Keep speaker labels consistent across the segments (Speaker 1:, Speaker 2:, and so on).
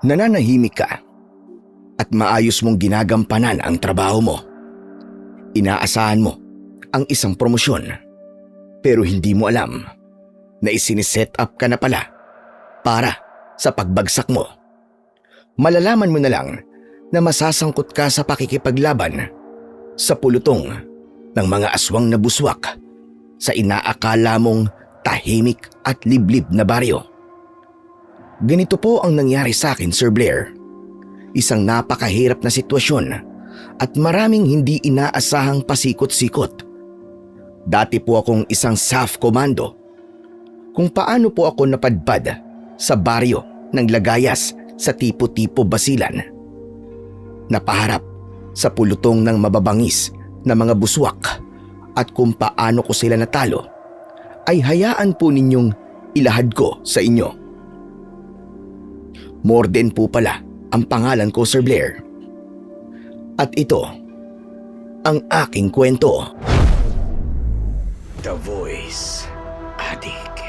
Speaker 1: Nananahimik ka at maayos mong ginagampanan ang trabaho mo. Inaasahan mo ang isang promosyon pero hindi mo alam na isiniset up ka na pala para sa pagbagsak mo. Malalaman mo na lang na masasangkot ka sa pakikipaglaban sa pulutong ng mga aswang na buswak sa inaakala mong tahimik at liblib na baryo. Ganito po ang nangyari sa akin, Sir Blair. Isang napakahirap na sitwasyon at maraming hindi inaasahang pasikot-sikot. Dati po akong isang SAF commando. Kung paano po ako napadpad sa baryo ng Lagayas sa tipo-tipo Basilan. Napaharap sa pulutong ng mababangis na mga buswak at kung paano ko sila natalo ay hayaan po ninyong ilahad ko sa inyo. Morden po pala ang pangalan ko, Sir Blair. At ito ang aking kwento. The Voice Addict.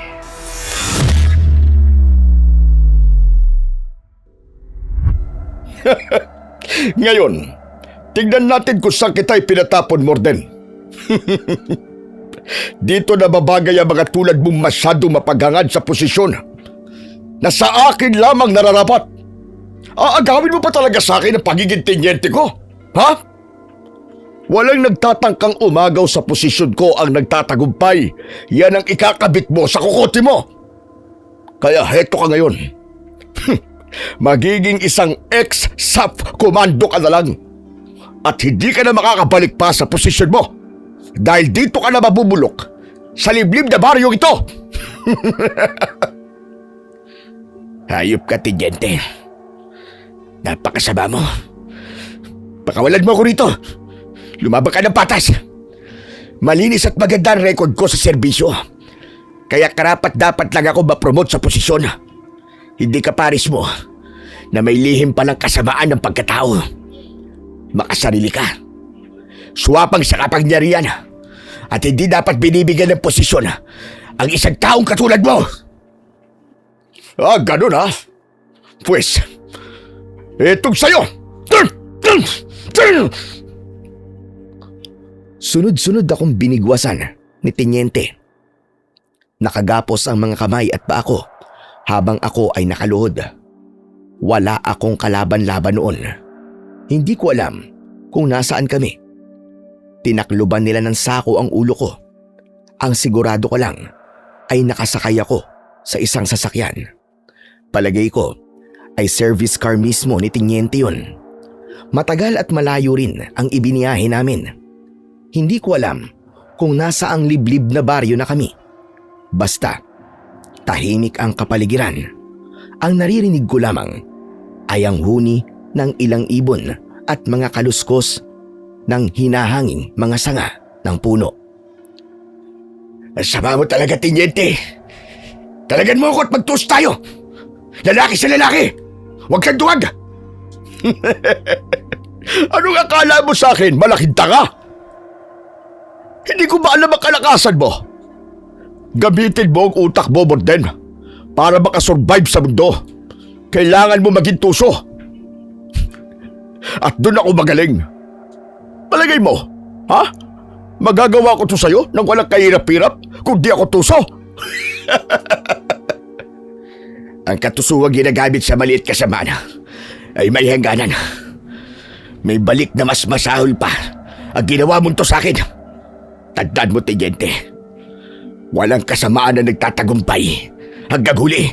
Speaker 2: Ngayon, tignan natin kung saan kita pinatapon, Morden. Dito na babagay ang mga tulad mong masyadong mapaghangad sa posisyon na sa akin lamang nararapat. Aagawin mo pa talaga sa akin ang pagiging tenyente ko? Ha? Walang nagtatangkang umagaw sa posisyon ko ang nagtatagumpay. Yan ang ikakabit mo sa kukote mo. Kaya heto ka ngayon. Magiging isang ex-SAF commando ka na lang. At hindi ka na makakabalik pa sa posisyon mo. Dahil dito ka na mabubulok sa liblib na baryong ito.
Speaker 1: Hayop ka, tenyente. Napakasama mo.
Speaker 2: Pakawalan mo ako rito. Lumabang ka ng patas. Malinis at maganda ang record ko sa serbisyo. Kaya karapat-dapat lang ako ma-promote sa posisyon. Hindi ka paris mo na may lihim palang kasamaan ng pagkatao. Makasarili ka. Suwapang sa kapangyarihan. At hindi dapat binibigyan ng posisyon ang isang taong katulad mo. Ganun ha? Pues, etong sa'yo!
Speaker 1: Sunod-sunod akong binigwasan ni Tenyente. Nakagapos ang mga kamay at paa ko habang ako ay nakaluhod. Wala akong kalaban-laban noon. Hindi ko alam kung nasaan kami. Tinakluban nila ng sako ang ulo ko. Ang sigurado ko lang ay nakasakay ako sa isang sasakyan. Palagay ko ay service car mismo ni Tenyente yun. Matagal at malayo rin ang ibiniyahe namin. Hindi ko alam kung nasa ang liblib na baryo na kami. Basta, tahimik ang kapaligiran. Ang naririnig ko lamang ay ang huni ng ilang ibon at mga kaluskos ng hinahanging mga sanga ng puno.
Speaker 2: Sama mo talaga, Tenyente. Talagan mo ako at magtuos tayo. Lalaki sa lalaki. Huwag kang duwag. Anong akala mo sa akin? Malaking tanga? Hindi ko ba alam ang kalakasan mo? Gamitin mo ang utak mo, Morden, para makasurvive sa mundo. Kailangan mo maging tuso. At doon ako magaling. Palagay mo, ha? Magagawa ko to sa'yo nang walang kahirap-hirap kung di ako tuso? Ang katusuwang ginagamit sa maliit kasamaan ay may hangganan. May balik na mas masahol pa ang ginawa mo to sa akin. Tandaan mo, Tenyente. Walang kasamaan na nagtatagumpay hanggang huli.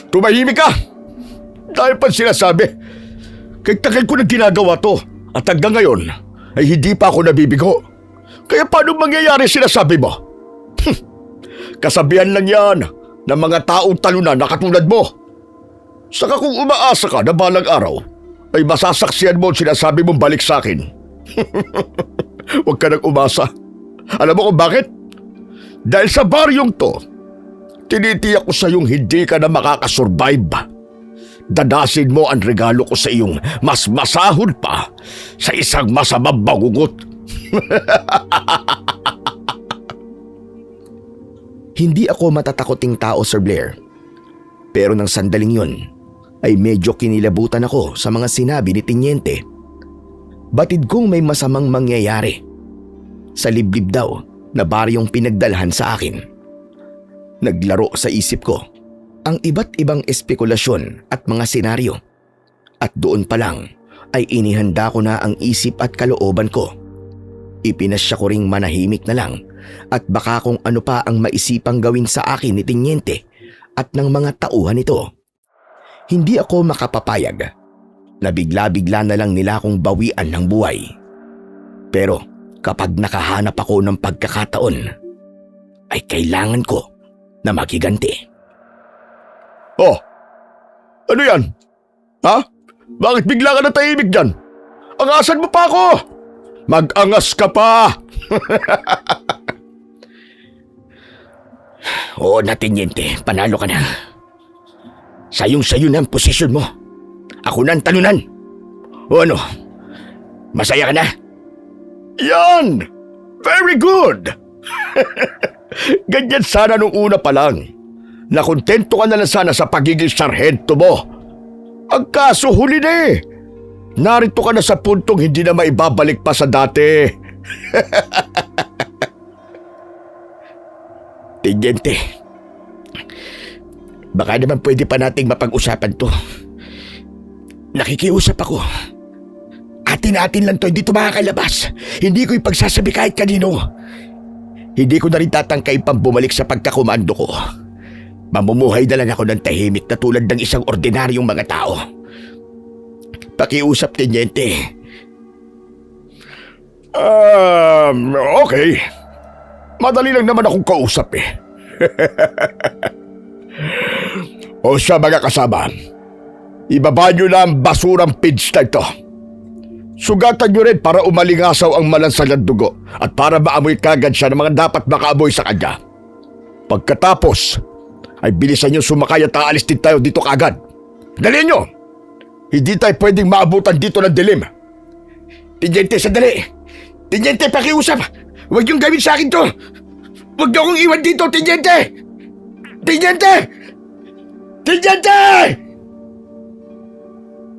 Speaker 2: Tumahimik ka! Dahil pa sinasabi, kahit tagal ko na ginagawa to at hanggang ngayon ay hindi pa ako nabibigo. Kaya paano mangyayari sinasabi mo? Kasabihan lang yan ng mga taong talunan na katulad mo. Saka kung umaasa ka na balang araw, ay masasaksihan mo ang sinasabi mong balik sa akin. Huwag ka nang umasa. Alam mo kung bakit? Dahil sa baryong to, tinitiyak ko sa iyong hindi ka na makakasurvive. Dadasin mo ang regalo ko sa iyong mas masahol pa sa isang masamang bangungot.
Speaker 1: Hindi ako matatakoting tao, Sir Blair. Pero nang sandaling yun, ay medyo kinilabutan ako sa mga sinabi ni Tiniente. Batid kong may masamang mangyayari. Sa liblib daw na baryong pinagdalhan sa akin. Naglaro sa isip ko ang iba't ibang espekulasyon at mga senaryo. At doon pa lang ay inihanda ko na ang isip at kalooban ko. Ipinasya ko ring manahimik na lang at baka kung ano pa ang maisipang gawin sa akin ni Tiniente at ng mga tauhan nito. Hindi ako makapapayag na bigla-bigla na lang nila akong bawian ng buhay. Pero kapag nakahanap ako ng pagkakataon, ay kailangan ko na makiganti.
Speaker 2: Oh, ano yan? Ha? Bakit bigla ka natahimik dyan? Angasan mo pa ako! Mag-angas ka pa!
Speaker 1: Oo na, Tiniente, panalo ka na. Sayong-sayo na ang posisyon mo. Ako na ang talunan. O ano, masaya ka na?
Speaker 2: Yan! Very good! Ganyan sana nung una pa lang. Nakontento ka na lang sana sa pagiging sarhento mo. Ang kaso huli na eh. Narito ka na sa puntong hindi na maibabalik pa sa dati.
Speaker 1: Tiniente, baka naman pwede pa nating mapag-usapan to. Nakikiusap ako. Atin-atin lang to, hindi to makakalabas. Hindi ko ipagsasabi kahit kanino. Hindi ko na rin tatangkay pang bumalik sa pagkakomando ko. Mamumuhay na lang ako ng tahimik na tulad ng isang ordinaryong mga tao. Pakiusap, Tiniente.
Speaker 2: Okay. Madali lang naman akong kausap eh. O siya mga kasama, ibaba nyo na ang basurang pids na ito. Sugatan nyo rin para umalingasaw ang malansagang dugo at para maamoy kagad siya ng mga dapat makaamoy sa kanya. Pagkatapos, ay bilisan nyo sumakay at aalis din tayo dito kagad. Dali nyo! Hindi tayo pwedeng maabutan dito ng dilim.
Speaker 1: Tiniente, sandali! Tiniente, pakiusap! Huwag niyong gawin sa akin to! Huwag niyo akong iwan dito, Tiniente! Tiniente! Tiniente!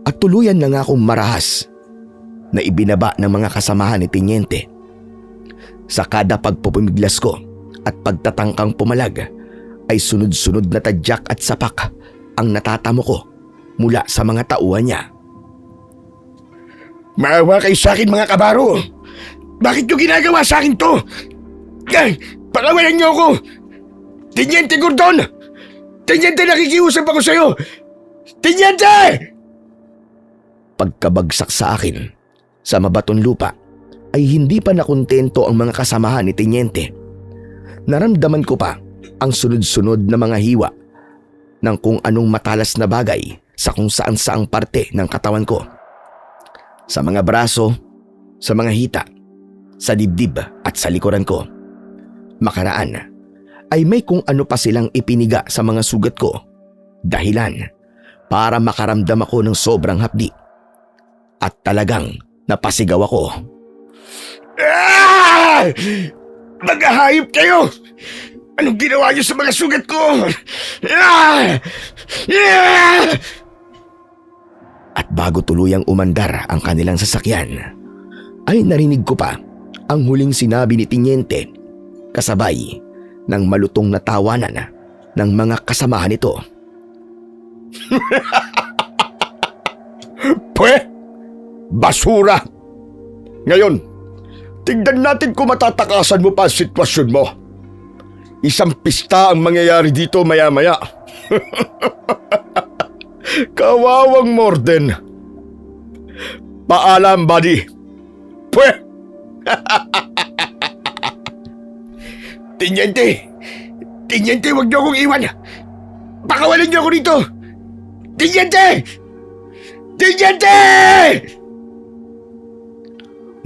Speaker 1: At tuluyan na nga akong marahas na ibinaba ng mga kasamahan ni Tiniente. Sa kada pagpupumiglas ko at pagtatangkang pumalag ay sunod-sunod na tadyak at sapak ang natatamo ko mula sa mga tauhan niya.
Speaker 2: Maawa kayo sa akin mga kabaro.
Speaker 1: Bakit niyo ginagawa sa akin to? Pakawalan niyo ako! Tiniente Gordon! Tiniente, nakikiusap ako sa'yo! Tiniente! Pagkabagsak sa akin sa mabatong lupa ay hindi pa nakontento ang mga kasamahan ni Tiniente. Naramdaman ko pa ang sunod-sunod na mga hiwa ng kung anong matalas na bagay sa kung saan-saang parte ng katawan ko. Sa mga braso, sa mga hita, sa dibdib at sa likuran ko. Makaraan ay may kung ano pa silang ipiniga sa mga sugat ko. Dahilan para makaramdam ako ng sobrang hapdi. At talagang napasigaw ako.
Speaker 2: Ah! Mag-ahayop kayo! Anong ginawa niyo sa mga sugat ko? Ah! Ah!
Speaker 1: At bago tuluyang umandar ang kanilang sasakyan, ay narinig ko pa ang huling sinabi ni Tiniente kasabay ng malutong na tawanan ng mga kasamahan nito.
Speaker 2: Pwe! Basura! Ngayon, tignan natin kung matatakasan mo pa ang sitwasyon mo. Isang pista ang mangyayari dito maya-maya. Kawawang Morden. Paalam, buddy. Pwe!
Speaker 1: Tiniente! Tiniente, huwag niyo akong iwan! Pakawalan niyo ako dito! Tiniente! Tiniente!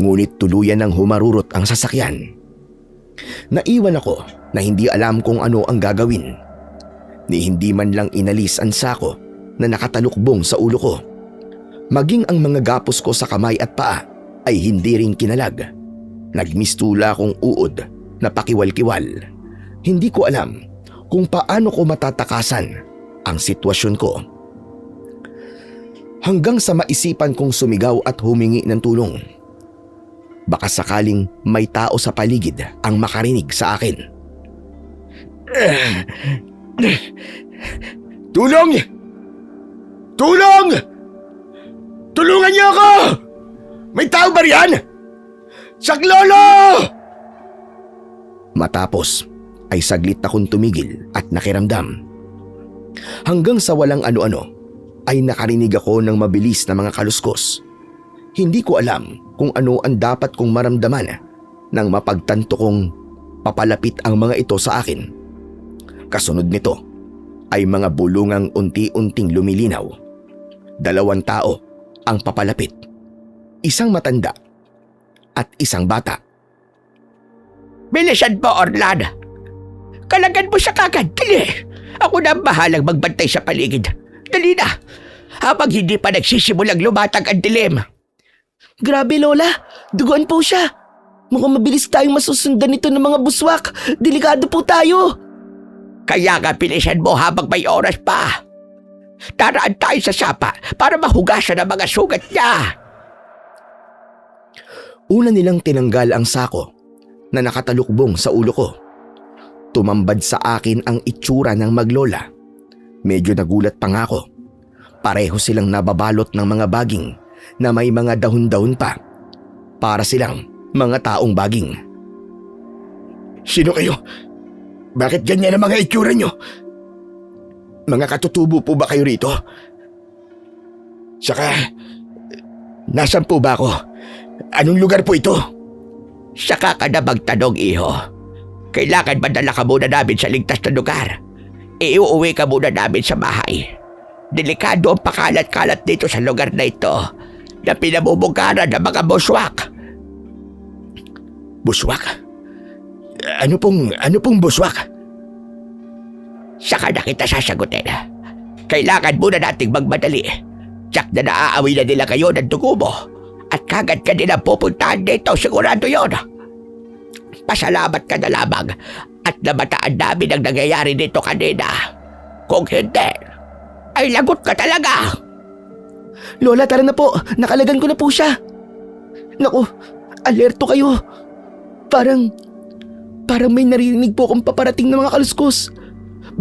Speaker 1: Ngunit tuluyan ng humarurot ang sasakyan. Naiwan ako na hindi alam kung ano ang gagawin. Ni hindi man lang inalis ang sako na nakatalukbong sa ulo ko. Maging ang mga gapos ko sa kamay at paa ay hindi rin kinalag. Nagmistula akong uod na pakiwal-kiwal. Hindi ko alam kung paano ko matatakasan ang sitwasyon ko. Hanggang sa maisipan kong sumigaw at humingi ng tulong. Baka sakaling may tao sa paligid ang makarinig sa akin.
Speaker 2: Tulong! Tulong! Tulungan niyo ako! May tao ba riyan? Saklolo!
Speaker 1: Matapos ay saglit akong tumigil at nakiramdam. Hanggang sa walang ano-ano ay nakarinig ako ng mabilis na mga kaluskos. Hindi ko alam kung ano ang dapat kong maramdaman nang mapagtanto kong papalapit ang mga ito sa akin. Kasunod nito ay mga bulungang unti-unting lumilinaw. 2 tao ang papalapit. Isang matanda at isang bata.
Speaker 3: Bilisan mo, Orlan. Kalagan mo siya kagad. Dali. Ako na ang bahalang magbantay sa paligid. Dali na. Habang hindi pa nagsisimulang lumatag ang dilim.
Speaker 4: Grabe, Lola. Duguan po siya. Mukhang mabilis tayong masusundan nito ng mga buswak. Delikado po tayo.
Speaker 3: Kaya nga bilisan mo habang may oras pa. Daraan tayo sa sapa para mahugasan ang mga sugat niya.
Speaker 1: Una nilang tinanggal ang sako na nakatalukbong sa ulo ko. Tumambad sa akin ang itsura ng maglola. Medyo nagulat pa nga ako. Pareho silang nababalot ng mga baging na may mga dahon-dahon pa. Para silang mga taong baging.
Speaker 2: Sino kayo? Bakit ganyan ang mga itsura niyo? Mga katutubo po ba kayo rito? Saka, nasan po ba ako? Anong lugar po ito?
Speaker 3: Saka ka na magtanong, iho. Kailangan madala ka muna namin sa ligtas na lugar. Iuuwi ka muna namin sa bahay. Delikado ang pakalat-kalat dito sa lugar na ito na pinamumugaran ng mga buswak.
Speaker 2: Buswak? Ano pong buswak?
Speaker 3: Saka na kita sasagutin. Kailangan muna nating magmadali. Tsak na naaawi na nila kayo ng dugo mo. At kagad ka nila pupuntahan dito, sigurado yun. Pasalamat ka na lamang at namataan namin ang nangyayari dito kanina. Kung hindi, ay lagot ka talaga.
Speaker 4: Lola, tara na po. Nakalagan ko na po siya. Naku, alerto kayo. Parang may narinig po akong paparating ng mga kaluskos.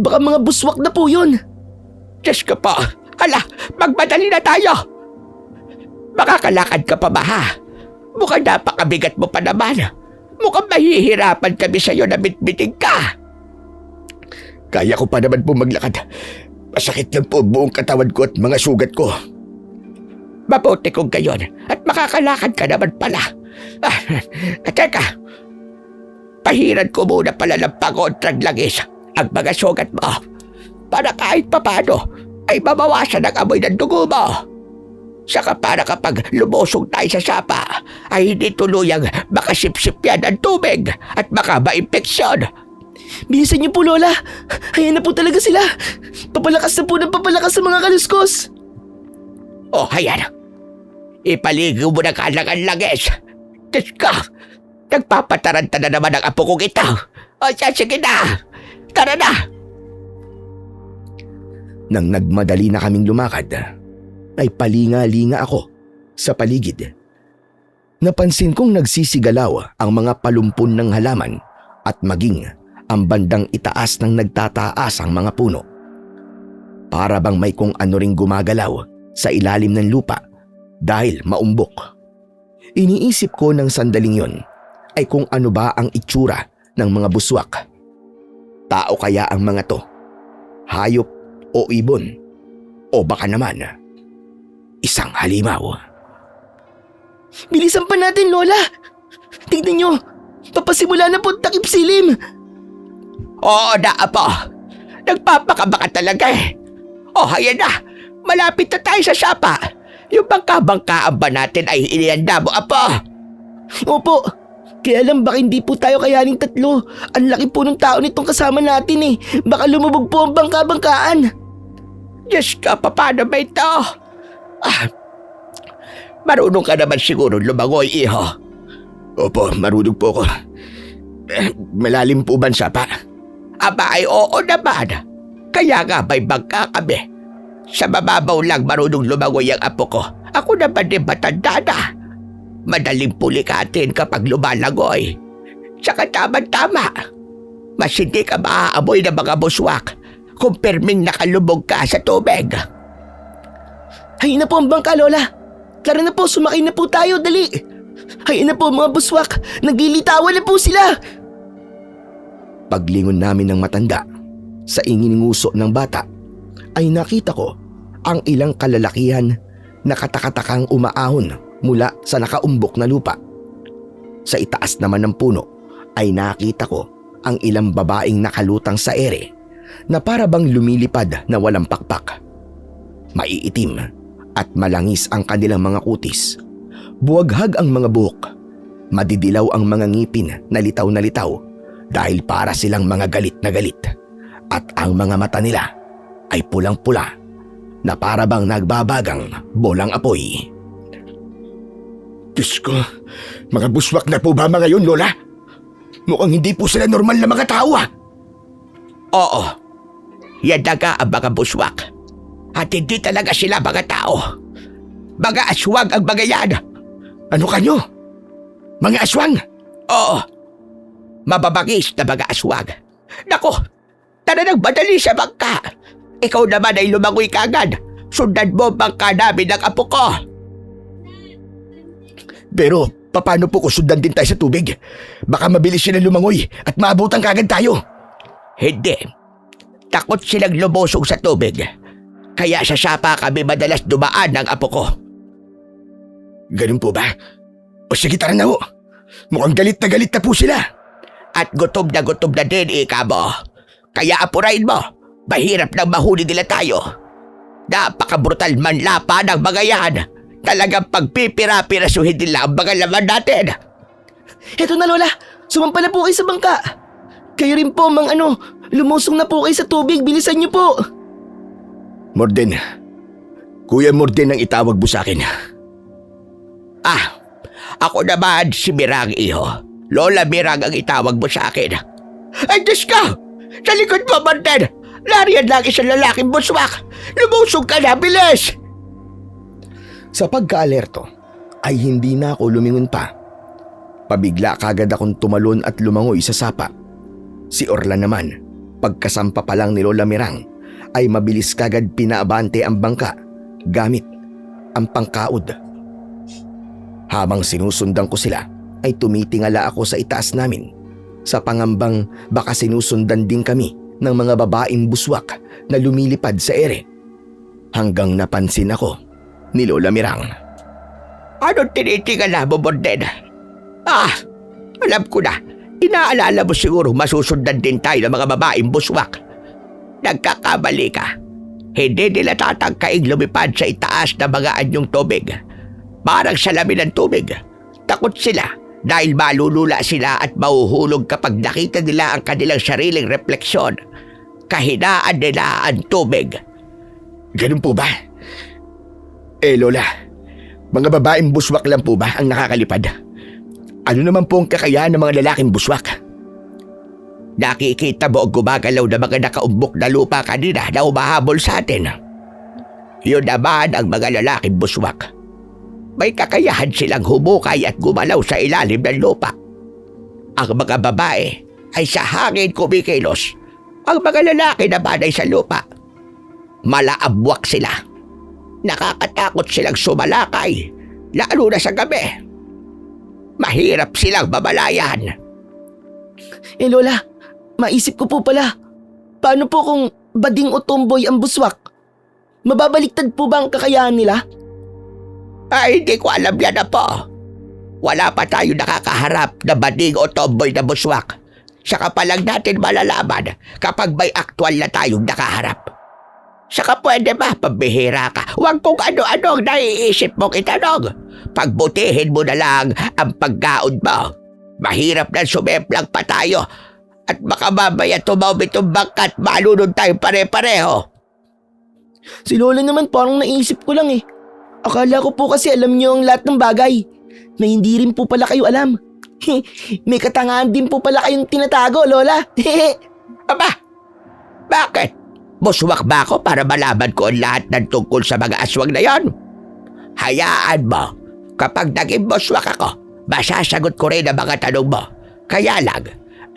Speaker 4: Baka mga buswak na po yun.
Speaker 3: Diyos ko po. Hala, magmadali na tayo. Makakalakad ka pa ba ha? Mukhang napakabigat mo pa naman. Mukhang mahihirapan kami sa'yo na bitbiting ka.
Speaker 2: Kaya ko pa naman po maglakad. Masakit lang po buong katawan ko at mga sugat ko.
Speaker 3: Mabuti kung gayon at makakalakad ka naman pala. Teka, pahiran ko muna pala ng pagontrang langis ang mga sugat mo para kahit papano ay mabawasan ang amoy ng dugo mo. Saka para kapag lumusong tayo sa sapa ay hindi tuluyang makasipsip yan ng tubig at baka ma-impeksyon.
Speaker 4: Bilisan niyo po, Lola. Ayan na po talaga sila. Papalakas na po ng papalakas sa mga kaluskos.
Speaker 3: Oh, ayan. Ipaligo mo na kalangan langis. Diyos ko, nagpapataranta na naman ang apo kong ito. O sige na, tara na.
Speaker 1: Nang nagmadali na kaming lumakad, ay palinga-linga ako sa paligid. Napansin kong nagsisigalaw ang mga palumpon ng halaman at maging ang bandang itaas ng nagtataas ang mga puno. Para bang may kung ano ring gumagalaw sa ilalim ng lupa dahil maumbok. Iniisip ko ng sandaling yon ay kung ano ba ang itsura ng mga buswak. Tao kaya ang mga to? Hayop o ibon? O baka naman isang halimaw?
Speaker 4: Bilisan pa natin, Lola. Tignan niyo, papasimula na po ang takip silim.
Speaker 3: Oo na, apo. Nagpapakabaka talaga eh. Oh, ayan na. Malapit na tayo sa sapa. Yung bangka-bangkaan ba natin ay inihanda mo, apo?
Speaker 4: Opo. Kaya lang baka hindi po tayo kayaning 3. Ang laki po ng tao nitong kasama natin eh. Baka lumubog po ang bangka-bangkaan.
Speaker 3: Diyos ka, paano ba ito? Marunong ka naman siguro lumangoy, iho.
Speaker 2: Opo, marunong po ako. Malalim po ba ang sapa?
Speaker 3: Aba ay oo naman. Kaya nga may bangka kami. Sa mababaw lang marunong lumangoy ang apo ko. Ako naman din matanda na. Madaling pulikatin kapag lumalangoy. Saka tama-tama. Mas hindi ka maaamoy ng mga buswak kung perming nakalubog ka sa tubig.
Speaker 4: Hay na po ang bangka, Lola. Tara na po, sumakay na po tayo, dali. Hay na po mga buswak, naglilitawan na po sila.
Speaker 1: Paglingon namin ng matanda sa ingininguso ng bata ay nakita ko ang ilang kalalakihan na katakatakang umaahon mula sa nakaumbok na lupa. Sa itaas naman ng puno ay nakita ko ang ilang babaeng nakalutang sa ere na para bang lumilipad na walang pakpak. Maiitim at malangis ang kanilang mga kutis. Buwaghag ang mga buhok. Madidilaw ang mga ngipin na litaw dahil para silang mga galit na galit. At ang mga mata nila ay pulang-pula na para bang nagbabagang bolang apoy.
Speaker 2: Diyos ko, mga buswak na po ba mga yun, Lola? Mukhang hindi po sila normal na mga tao ah.
Speaker 3: Oo, yan daga ang mga buswak. At hindi talaga sila mga tao. Mga aswang ang mga yan.
Speaker 2: Ano kanyo? Mga aswang?
Speaker 3: Oo, mababangis na mga aswang. Nako, tara nang madali sa bangka. Ikaw naman ay lumangoy kagad. Sundan mo ang bangka namin ng apo ko.
Speaker 2: Pero paano po kung sundan din tayo sa tubig? Baka mabilis sila lumangoy at maabutan kagad tayo.
Speaker 3: Hindi. Takot silang lumusong sa tubig. Kaya sa sapa kami madalas dumaan ng apo ko.
Speaker 2: Ganun po ba? O sige, tara na ho. Mukhang galit na po sila.
Speaker 3: At gutom na din ika mo. Kaya apurain mo. Mahirap nang mahuli nila tayo. Napaka-brutal manlapa ng mga yan. Talagang pagpipira-pirasuhin nila ang mga laman natin.
Speaker 4: Eto na, Lola, sumampa na po kayo sa bangka. Kayo rin po, lumusong na po kayo sa tubig, bilisan niyo po.
Speaker 2: Morden. Kuya Morden ang itawag mo sa akin.
Speaker 3: Ako naman si Mirang, iho. Lola Mirang ang itawag mo sa akin. Ay, Diyos ko! Sa likod mo, Martin! Lariyan lang isang lalaking buswak! Lumusog ka na, bilis!
Speaker 1: Sa pagka-alerto ay hindi na ako lumingon pa. Pabigla kagad akong tumalon at lumangoy sa sapa. Si Orlan naman, pagkasampa pa lang ni Lola Mirang, ay mabilis kagad pinaabante ang bangka gamit ang pangkaod. Habang sinusundan ko sila ay tumitingala ako sa itaas namin sa pangambang baka sinusundan din kami ng mga babaeng buswak na lumilipad sa ere. Hanggang napansin ako ni Lola Mirang.
Speaker 3: Anong tinitingala mo, Morden? Alam ko na. Inaalala mo siguro masusundan din tayo ng mga babaeng buswak. Nagkakamali ka. Hindi nila tatangkaing lumipad sa itaas na mga anyong tubig. Parang salamin ng tubig. Takot sila dahil malulula sila at mahuhulog kapag nakita nila ang kanilang sariling refleksyon. Kahinaan nila ang tubig.
Speaker 2: Ganun po ba? Lola, mga babaeng buswak lang po ba ang nakakalipad? Ano naman po ang kakayahan ng mga lalaking buswak?
Speaker 3: Nakikita mo ang gumagalaw na mga nakaumbok na lupa kanina na umahabol sa atin. Yun naman ang mga lalaking buswak. May kakayahan silang humukay at gumalaw sa ilalim ng lupa. Ang mga babae ay sa hangin kumikilos. Ang mga lalaki naman ay sa lupa. Malaabwak sila. Nakakatakot silang sumalakay, lalo na sa gabi. Mahirap silang babalayan.
Speaker 4: Lola, maisip ko po pala. Paano po kung bading o tomboy ang buswak? Mababaliktad po ba ang kakayahan nila?
Speaker 3: Ay, hindi ko alam yan na po. Wala pa tayo nakakaharap na bading o tomboy na buswak. Saka pa lang natin malalaman kapag may aktwal na tayong nakaharap. Saka pwede ba, pambihira ka? Huwag kung ano-ano ang naiisip mong itanong. Pagbutihin mo na lang ang pagkaon mo. Mahirap na sumemplang pa tayo. At baka mamaya tumawid-tumbang ka at malunod tayo pare-pareho.
Speaker 4: Si Lola naman parang naisip ko lang eh. Akala ko po kasi alam niyo ang lahat ng bagay. Na hindi rin po pala kayo alam. May katangahan din po pala kayong tinatago, Lola.
Speaker 3: Aba, bakit? Buswak ba ako para malaman ko ang lahat ng tungkol sa mga aswang na yon? Hayaan mo, kapag naging buswak ako, masasagot ko rin ang mga tanong mo. Kaya lang,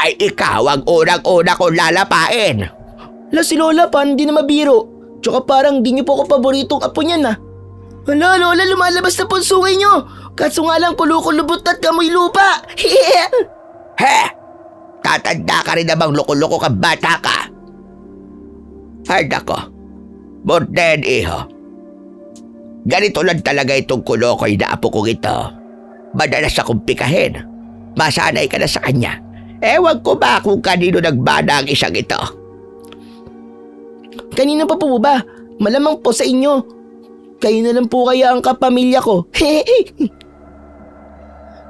Speaker 3: ay ikaw ang unang-una kong lalapain.
Speaker 4: La, si Lola, paano di na mabiro? Tsaka parang di niyo po ako paboritong apo niyan ah. Hala, Lola, lumalabas na po ang sungay niyo. Kaso nga lang kulukulubot at kamoy lupa.
Speaker 3: He! Tatanda ka rin namang loko-loko kang bata ka. Ay nako, Morden iho. Ganito lang talaga itong kulokoy na apo kong ito. Madalas akong pikahin. Masanay ka na sa kanya. Ewan ko ba kung kanino nagbana ang isang ito.
Speaker 4: Kanina pa po ba? Malamang po sa inyo. Kayo na lang po kaya ang kapamilya ko.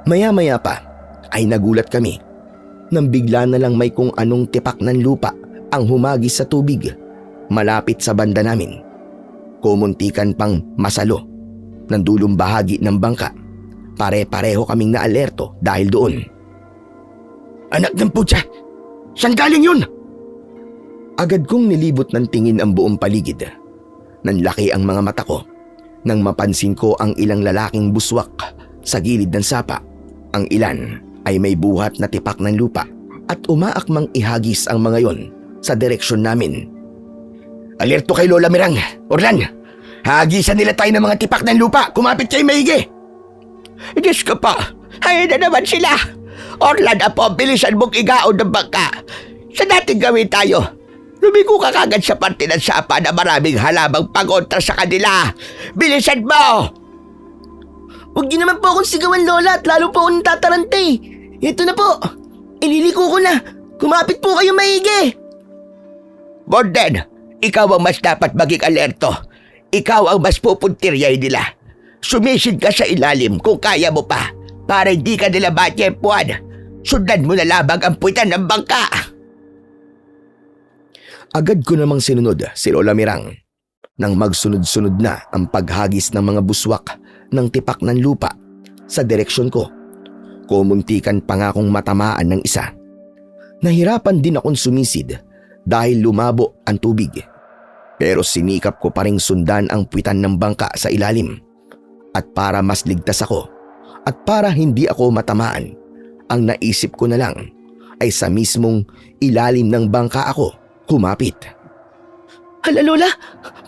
Speaker 1: Maya-maya pa ay nagulat kami nang bigla na lang may kung anong tipak ng lupa ang humagis sa tubig malapit sa banda namin. Kumuntikan pang masalo ng dulong bahagi ng bangka. Pare-pareho kaming naalerto dahil doon.
Speaker 2: Anak ng putya! Saan galing yun?
Speaker 1: Agad kong nilibot ng tingin ang buong paligid. Nanlaki ang mga mata ko nang mapansin ko ang ilang lalaking buswak sa gilid ng sapa. Ang ilan ay may buhat na tipak ng lupa at umaakmang ihagis ang mga yon sa direksyon namin.
Speaker 2: Alerto kay Lola Mirang. Orlan, hagisan nila tayo ng mga tipak ng lupa. Kumapit kayo maigi.
Speaker 3: Diyos ko po, ayun na naman sila. Orlan, apo, bilisan mong igaon ng bangka. Sa natin gawin tayo? Lumigo ka kagad sa parte ng sapa na maraming halamang pangontra sa kanila. Bilisan mo!
Speaker 4: Huwag niyo naman po akong sigawan, Lola, at lalo po akong tatarante. Ito na po. Ililiko ko na. Kumapit po kayo maigi.
Speaker 3: Morden, ikaw ang mas dapat maging alerto. Ikaw ang mas pupuntiryay nila. Sumisid ka sa ilalim kung kaya mo pa para hindi ka nila matyempuan. Sundan mo na labag ang puwitan ng bangka.
Speaker 1: Agad ko namang sinunod si Lola Mirang nang magsunod-sunod na ang paghagis ng mga buswak ng tipak ng lupa sa direksyon ko. Kumuntikan pa nga akong matamaan ng isa. Nahirapan din akong sumisid dahil lumabo ang tubig. Pero sinikap ko pa ring sundan ang puwitan ng bangka sa ilalim. At para mas ligtas ako at para hindi ako matamaan, ang naisip ko na lang ay sa mismong ilalim ng bangka ako kumapit.
Speaker 4: Hala, Lola,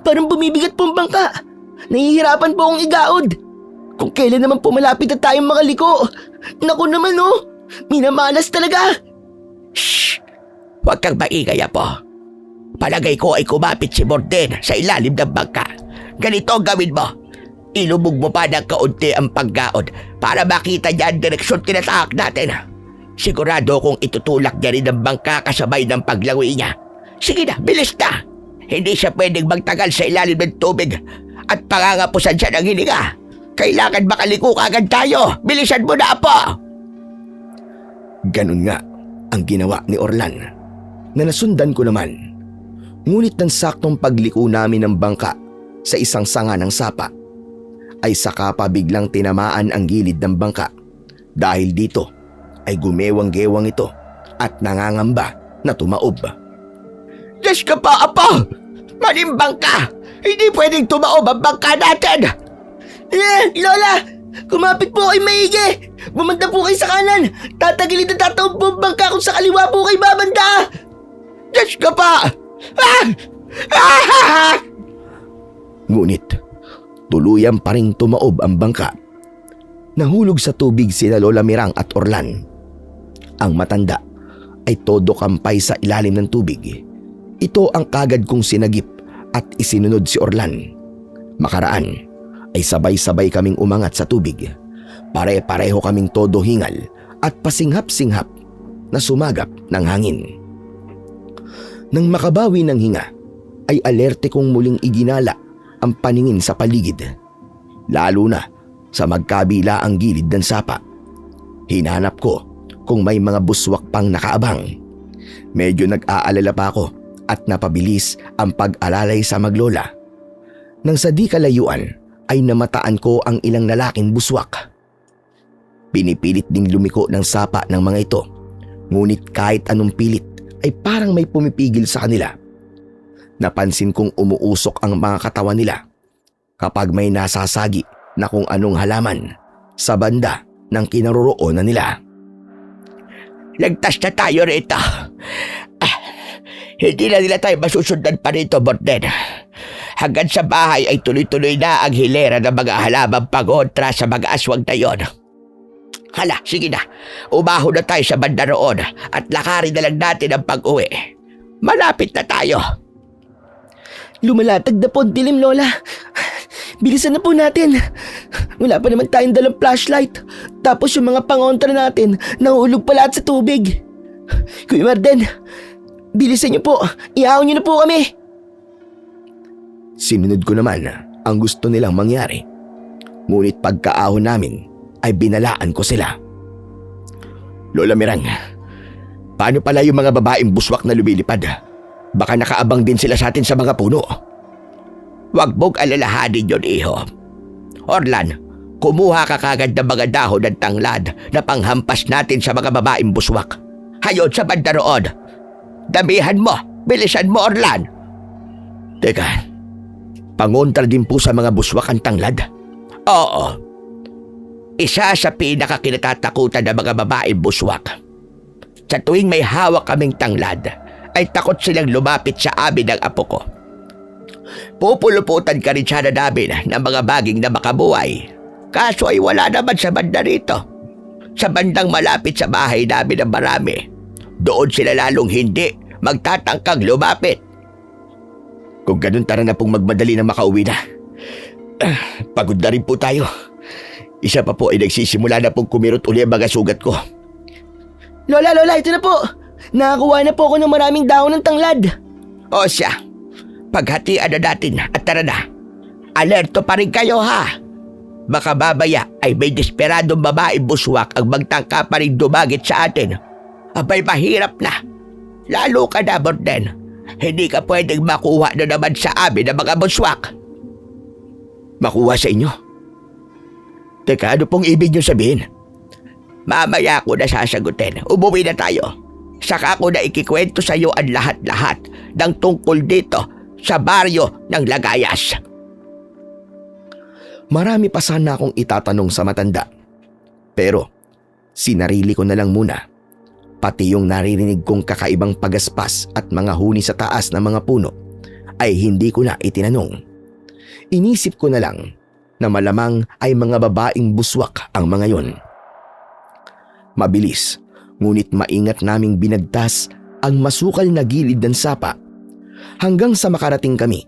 Speaker 4: parang bumibigat po ang bangka. Nahihirapan po akong igaod. Kung kailan naman po malapit na tayong makaliko. Naku naman oh, minamalas talaga.
Speaker 3: Shh! Huwag kang maingay, apo. Palagay ko ay kumapit si Morden sa ilalim ng bangka. Ganito ang gawin mo. Ilubog mo pa ng kaunti ang paggaod para makita niya ang direksyon tinatahak natin. Sigurado kong itutulak niya rin ang bangka kasabay ng paglangoy niya. Sige na, bilis na. Hindi siya pwedeng magtagal sa ilalim ng tubig at pangangapusan siya ng hininga. Kailangan makaliko agad tayo. Bilisan mo na, apo.
Speaker 1: Ganun nga ang ginawa ni Orlan na nasundan ko naman. Ngunit ng saktong pagliko namin ng bangka sa isang sanga ng sapa, ay saka pa biglang tinamaan ang gilid ng bangka. Dahil dito ay gumewang-gewang ito at nangangamba na tumaob.
Speaker 3: Diyos ka pa, apo! Manimbang ka! Hindi pwedeng tumaob ang bangka natin!
Speaker 4: Lola, kumapit po kayo maigi. Bumanda po kayo sa kanan. Tatagilid na tataob po ang bangka kung sa kaliwa po kayo babanda.
Speaker 3: Diyos ka pa!
Speaker 1: Ngunit tuluyan pa ring tumaob ang bangka. Nahulog sa tubig sina Lola Mirang at Orlan. Ang matanda ay todo kampay sa ilalim ng tubig. Ito ang kagad kong sinagip at isinunod si Orlan. Makaraan ay sabay-sabay kaming umangat sa tubig. Pare-pareho kaming todo hingal at pasinghap-singhap na sumagap ng hangin. Nang makabawi ng hinga, ay alerte kong muling iginala ang paningin sa paligid. Lalo na sa magkabila ang gilid ng sapa. Hinanap ko kung may mga buswak pang nakaabang. Medyo nag-aalala pa ako at napabilis ang pag-alalay sa maglola. Nang sa di kalayuan ay namataan ko ang ilang lalaking buswak. Pinipilit ding lumiko ng sapa ng mga ito. Ngunit kahit anong pilit ay parang may pumipigil sa kanila. Napansin kong umuusok ang mga katawan nila kapag may nasasagi na kung anong halaman sa banda ng kinaroroonan nila.
Speaker 3: Lagtas na tayo rito. Hindi na nila tayo masusundan pa rito, Borden. Hanggang sa bahay ay tuloy-tuloy na ang hilera ng mga halamang pangontra sa mga aswang na yon. Hala, sige na. Umahon na tayo sa banda roon at lakarin na lang natin ang pag-uwi. Malapit na tayo.
Speaker 4: Lumalatag na po ang dilim, Lola. Bilisan na po natin. Wala pa naman tayong dalang flashlight. Tapos yung mga pangontra natin, nahulog pa lahat sa tubig. Kuya Marden, bilisan niyo po. Ihaw niyo na po kami.
Speaker 1: Sinunod ko naman ang gusto nilang mangyari. Ngunit pagkaahon namin ay binalaan ko sila. Lola Mirang, paano pala yung mga babaeng buswak na lumilipad? Baka nakaabang din sila sa atin sa mga puno.
Speaker 3: Huwag mong alalahanin yun, iho. Orlan, kumuha ka kagad ng mga dahon ng tanglad na panghampas natin sa mga babaeng buswak. Hayon sa banda roon. Damihan mo, bilisan mo, Orlan.
Speaker 1: Teka, pangontra din po sa mga buswak ang tanglad?
Speaker 3: Oo. Isa sa pinakakinatatakutan ng mga babaeng buswak. Sa tuwing may hawak kaming tanglad, ay takot silang lumapit sa amin ng apo ko. Pupuluputan ka rin sana namin ng mga baging na makabuhay. Kaso ay wala naman sa banda rito. Sa bandang malapit sa bahay namin ang marami. Doon sila lalong hindi magtatangkang lumapit.
Speaker 1: Kung ganun, tara na pong magmadali na makauwi na. Pagod na rin po tayo. Isa pa po ay nagsisimula na pong kumirot uli ang mga sugat ko.
Speaker 4: Lola, ito na po. Nakakuha na po ako ng maraming dahon ng tanglad.
Speaker 3: O siya, paghatian na natin at tara na. Alerto pa rin kayo, ha? Baka babaya ay may desperadong babae buswak ang magtangka pa rin dumagit sa atin. Abay, mahirap na. Lalo ka na, Borden. Hindi ka pwedeng makuha na naman sa amin ng mga buswak.
Speaker 1: Makuha sa inyo? Teka, ano pong ibig niyo sabihin?
Speaker 3: Mamaya ko na sasagutin. Umuwi na tayo. Saka ko na ikikwento sa iyo ang lahat-lahat ng tungkol dito sa baryo ng Lagayas.
Speaker 1: Marami pa sana akong itatanong sa matanda. Pero sinarili ko na lang muna. Pati yung naririnig kong kakaibang pagaspas at mga huni sa taas ng mga puno ay hindi ko na itinanong. Inisip ko na lang na malamang ay mga babaeng buswak ang mga yon. Mabilis, ngunit maingat naming binagtas ang masukal na gilid ng sapa hanggang sa makarating kami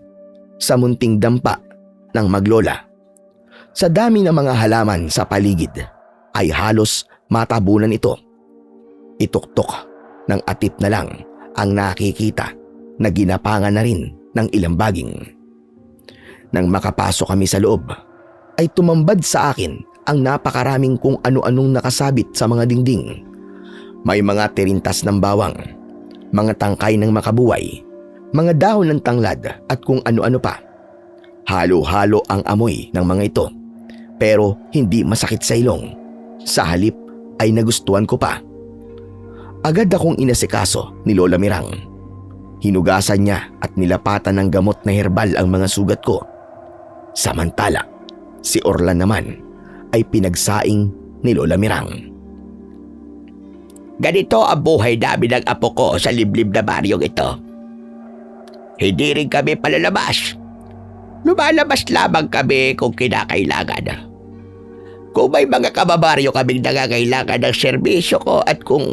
Speaker 1: sa munting dampa ng Maglola. Sa dami ng mga halaman sa paligid ay halos matabunan ito. Ituktok ng atip na lang ang nakikita na ginapangan na rin ng ilang baging. Nang makapasok kami sa loob, ay tumambad sa akin ang napakaraming kung ano-anong nakasabit sa mga dingding. May mga tirintas ng bawang, mga tangkay ng makabuhay, mga dahon ng tanglad at kung ano-ano pa. Halo-halo ang amoy ng mga ito, pero hindi masakit sa ilong. Sa halip ay nagustuhan ko pa. Agad akong inasikaso ni Lola Mirang. Hinugasan niya at nilapatan ng gamot na herbal ang mga sugat ko. Samantala, si Orlan naman ay pinagsaing ni Lola Mirang.
Speaker 3: Ganito ang buhay namin ng apo ko sa liblib na baryong ito. Hindi rin kami palalabas. Lumalabas lamang kami kung kinakailangan. Kung may mga kababaryo kaming nangangailangan ng serbisyo ko at kung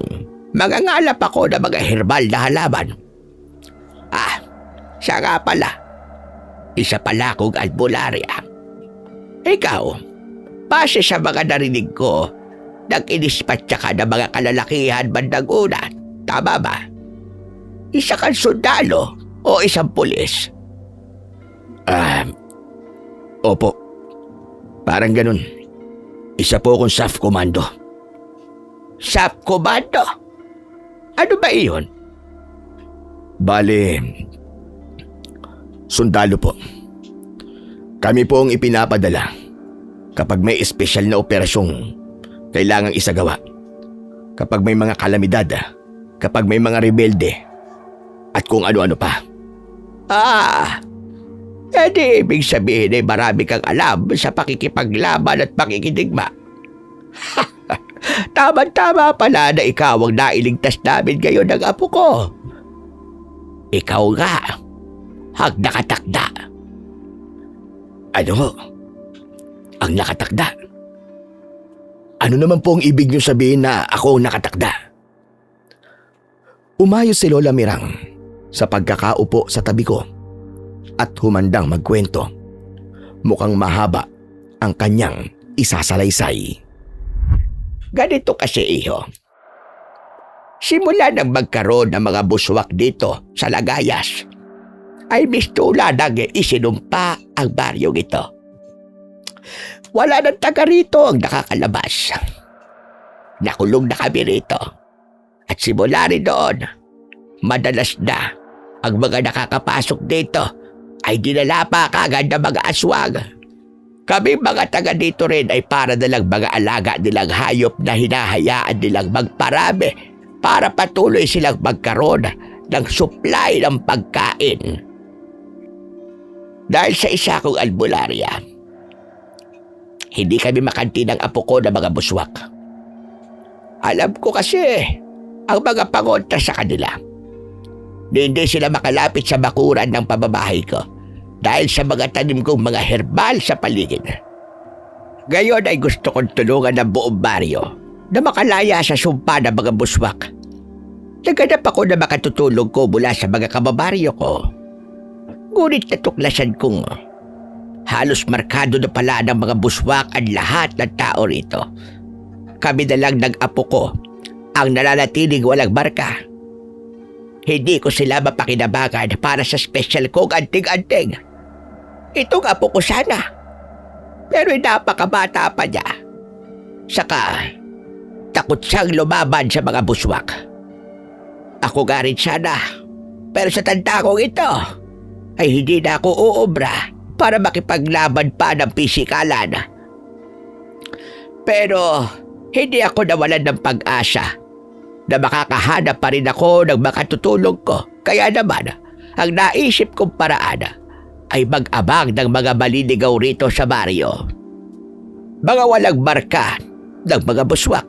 Speaker 3: mangangalap ako ng mga herbal na halaman. Siya nga pala. Isa pala akong albularya. Ikaw, base sa mga narinig ko, nag-inispatsa ka ng mga kalalakihan bandang una, tama ba? Isa kang sundalo o isang pulis?
Speaker 1: Opo. Parang ganun. Isa po akong SAF Commando.
Speaker 3: SAF Commando? Ano ba iyon?
Speaker 1: Bale, sundalo po. Kami po ang ipinapadala kapag may espesyal na operasyong kailangang isagawa. Kapag may mga kalamidad, kapag may mga rebelde, at kung ano-ano pa.
Speaker 3: Edi ibig sabihin ay marami kang alam sa pakikipaglaban at pakikidigma. Tama-tama pala na ikaw ang nailigtas namin ngayon ng apo ko. Ikaw nga, ang nakatakda.
Speaker 2: Ano? Ang nakatakda? Ano naman po ang ibig niyo sabihin na ako ang nakatakda?
Speaker 1: Umayos si Lola Mirang sa pagkakaupo sa tabi ko at humandang magkwento. Mukhang mahaba ang kanyang isasalaysay.
Speaker 3: Ganito kasi, iho. Simula nang magkaroon ng mga buswak dito sa Lagayas, ay mistula nang isinumpa ang baryong ito. Wala nang taga rito ang nakakalabas. Nakulong na kami rito. At simula rin doon, madalas na ang mga nakakapasok dito ay dinala pa kagad ng mga aswang. Kami mga taga dito rin ay para nilang mga alaga nilang hayop na hinahayaan nilang magparami para patuloy silang magkaroon ng supply ng pagkain. Dahil sa isa kong albularya, hindi kami makanti ng apo ko ng mga buswak. Alam ko kasi ang mga pangontra sa kanila. Hindi sila makalapit sa bakuran ng pababahay ko dahil sa mga tanim kong mga herbal sa paligid. Ngayon ay gusto kong tulungan ng buong baryo na makalaya sa sumpa ng mga buswak. Naganap ako na makatutulong ko mula sa mga kababaryo ko. Ngunit natuklasan kong halos markado na pala ng mga buswak ang lahat ng tao rito. Kami na lang ng apo ko ang nananatiling walang marka. Hindi ko sila mapakinabangan para sa special kong anting-anting. Itong apo ko sana. Pero napakabata pa niya. Saka, takot siyang lumaban sa mga buswak. Ako nga rin sana. Pero sa tanda kong ito, ay hindi na ako uobra para makipaglaban pa ng pisikalan. Pero, hindi ako nawalan ng pag-asa na makakahanap pa rin ako ng makatutulong ko. Kaya naman, ang naisip kong paraan ay mag-abang ng mga maliligaw rito sa baryo. Mga walang marka ng mga buswak.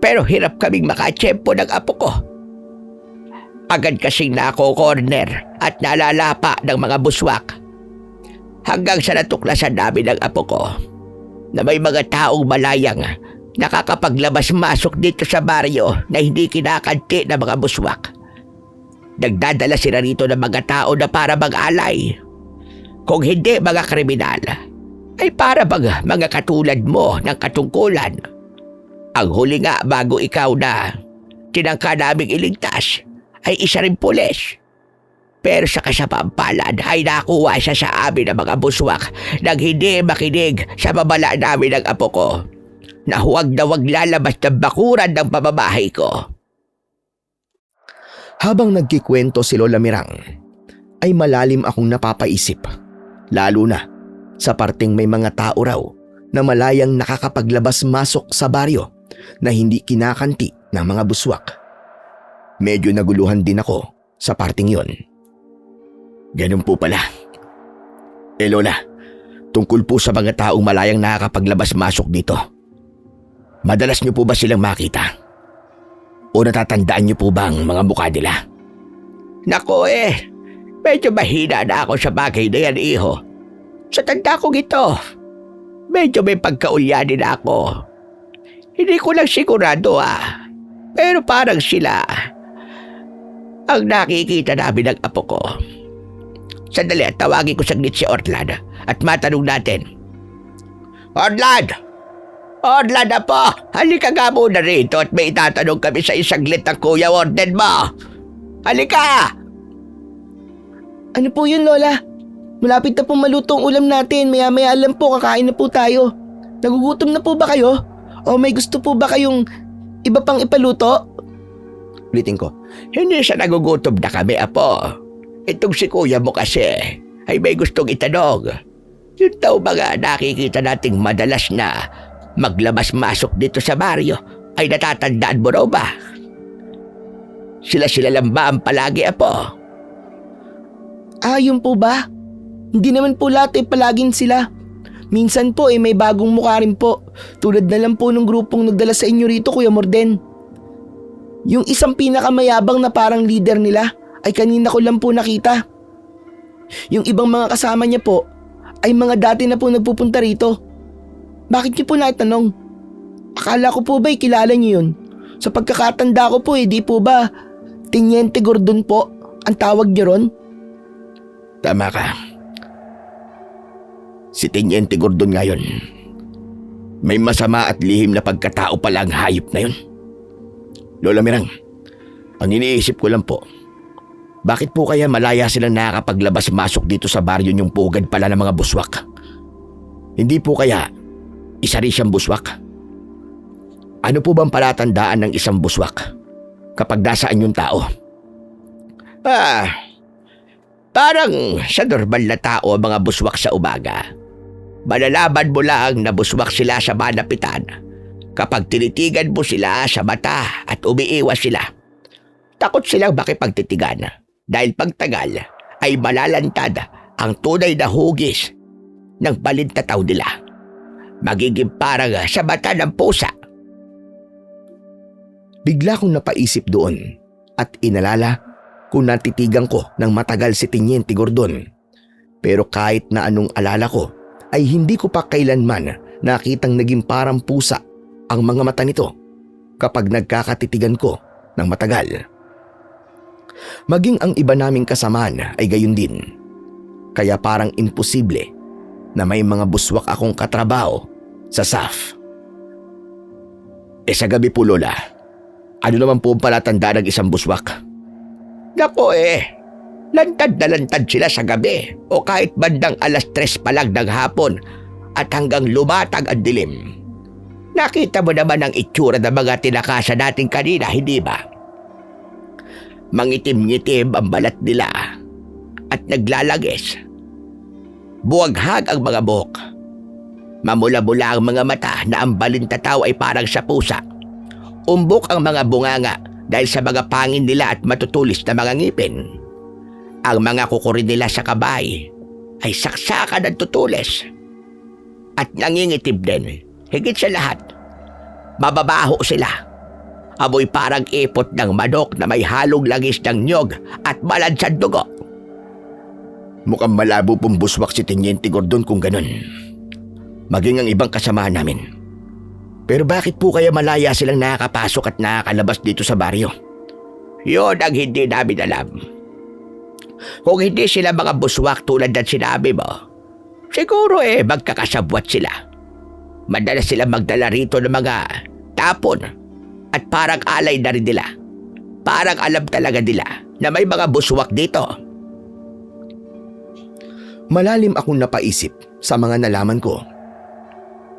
Speaker 3: Pero hirap kaming makatsyempo ng apo ko. Agad kasing nako-corner at nalalapa ng mga buswak. Hanggang sa natuklasan namin ng apo ko na may mga taong malayang nakakapaglabas-masok dito sa baryo na hindi kinakanti ng mga buswak. Nagdadala sila rito ng mga tao na para mag-alay. Kung hindi mga kriminal, ay para bang mga katulad mo ng katungkulan. Ang huli nga bago ikaw na tinangka naming iligtas ay isa rin pulis. Pero sa kasapaang palad ay nakuha siya sa amin ng mga buswak nang hindi makinig sa babala namin ng apo ko na huwag lalabas ng bakuran ng pababahay ko.
Speaker 1: Habang nagkikwento si Lola Mirang, ay malalim akong napapaisip. Lalo na sa parting may mga tao raw na malayang nakakapaglabas-masok sa baryo na hindi kinakanti ng mga buswak. Medyo naguluhan din ako sa parting yon.
Speaker 2: Ganun po pala. Lola, tungkol po sa mga taong malayang nakakapaglabas-masok dito. Madalas niyo po ba silang makita? O natatandaan niyo po ba ang mga mukha nila?
Speaker 3: Nako medyo mahina na ako sa bagay na yan, iho. Sa tanda kong ito, medyo may pagkaulyanin na ako. Hindi ko lang sigurado pero parang sila ang nakikita namin ng apo ko. Sandali, tawagin ko saglit si Orlan at matanong natin. Orlan! Orlan na po! Halika nga muna rito at may itatanong kami sa isaglit ng Kuya Warden mo. Halika!
Speaker 4: Ano po yun, Lola? Malapit na pong maluto ang ulam natin. Maya-maya lang po, kakain na po tayo. Nagugutom na po ba kayo? O may gusto po ba kayong iba pang ipaluto?
Speaker 1: Ulitin ko.
Speaker 3: Hindi sa nagugutom na kami, apo. Itong si kuya mo kasi ay may gustong itanong. Yun daw mga nakikita nating madalas na maglabas-masok dito sa baryo ay natatandaan mo raw ba? Sila lang ba ang palagi, apo?
Speaker 4: Yun po ba? Hindi naman po lahat palaging sila. Minsan po may bagong mukha rin po. Tulad na lang po nung grupong nagdala sa inyo rito, Kuya Morden. Yung isang pinakamayabang na parang leader nila ay kanina ko lang po nakita. Yung ibang mga kasama niya po ay mga dati na po nagpupunta rito. Bakit niyo po naitanong? Akala ko po ba'y kilala niyo yun? Sa pagkakatanda ko po di po ba Teniente Gordon po ang tawag niyo ron?
Speaker 2: Tama ka. Si Teniente Gordon ngayon. May masama at lihim na pagkatao pala ang hayop na yun. Lola Mirang, ang iniisip ko lang po, bakit po kaya malaya silang nakakapaglabas-masok dito sa baryo yung pugad pala ng mga buswak? Hindi po kaya isa rin siyang buswak? Ano po bang palatandaan ng isang buswak kapag nasaan yung tao?
Speaker 3: Parang sa normal na tao ang mga buswak sa umaga. Malalaman mo lang na buswak sila sa malapitan kapag tinitigan mo sila sa mata at umiiwas sila. Takot silang makipagtitigan dahil pagtagal ay malalantad ang tunay na hugis ng balintataw nila. Magiging parang sa mata ng pusa.
Speaker 1: Bigla kong napaisip doon at inalala kung natitigan ko ng matagal si Teniente Gordon. Pero kahit na anong alala ko, ay hindi ko pa kailanman nakitang naging parang pusa ang mga mata nito kapag nagkakatitigan ko ng matagal. Maging ang iba naming kasamaan ay gayon din. Kaya parang imposible na may mga buswak akong katrabaho sa SAF.
Speaker 2: Sa gabi po, Lola, ano naman po ang palatandaan ng isang buswak?
Speaker 3: Nako lantad na lantad sila sa gabi o kahit bandang 3:00 pa lang ng hapon at hanggang lumatag ang dilim. Nakita mo naman ang itsura ng mga tinakasan natin kanina, hindi ba? Mangitim-ngitim ang balat nila at naglalagis. Buwaghag ang mga buhok. Mamula-mula ang mga mata na ang balintataw ay parang sa pusa. Umbok ang mga bunganga dahil sa mga pangin nila at matutulis na mga ngipin. Ang mga kukurin nila sa kabay ay saksakan at tutulis. At nangingitib din, higit sa lahat, mababaho sila. Amoy parang ipot ng manok na may halong langis ng nyog at malansang dugo.
Speaker 2: Mukhang malabo pong buswak si Teniente Gordon kung ganun. Maging ang ibang kasamahan namin. Pero bakit po kaya malaya silang nakakapasok at nakakalabas dito sa baryo?
Speaker 3: Yun ang hindi namin alam. Kung hindi sila mga buswak tulad ng sinabi mo, siguro magkakasabwat sila. Madalas sila magdala rito ng mga tapon at parang alay na rin nila. Parang alam talaga nila na may mga buswak dito.
Speaker 1: Malalim akong napaisip sa mga nalaman ko.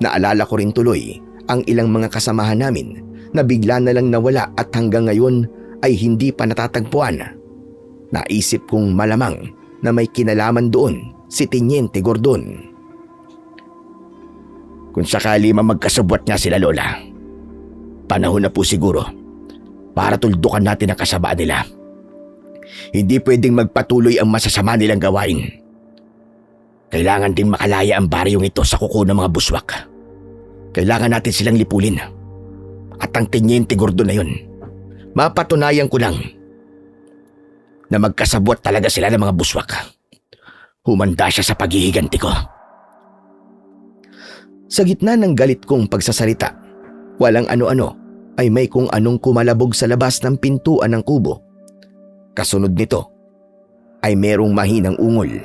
Speaker 1: Naalala ko rin tuloy ang ilang mga kasamahan namin na bigla na lang nawala at hanggang ngayon ay hindi pa natatagpuan. Naisip kong malamang na may kinalaman doon si Teniente Gordon.
Speaker 2: Kung sakali magkasabwat nga sila, Lola, panahon na po siguro para tuldukan natin ang kasabaan nila. Hindi pwedeng magpatuloy ang masasama nilang gawain. Kailangan ding makalaya ang baryong ito sa kuko ng mga buswak. Kailangan natin silang lipulin. At ang Teniente Gordon na yun, mapatunayan ko lang na magkasabwat talaga sila ng mga buswak. Humanda siya sa paghihiganti ko.
Speaker 1: Sa gitna ng galit kong pagsasalita, walang ano-ano ay may kung anong kumalabog sa labas ng pintuan ng kubo. Kasunod nito ay merong mahinang ungol.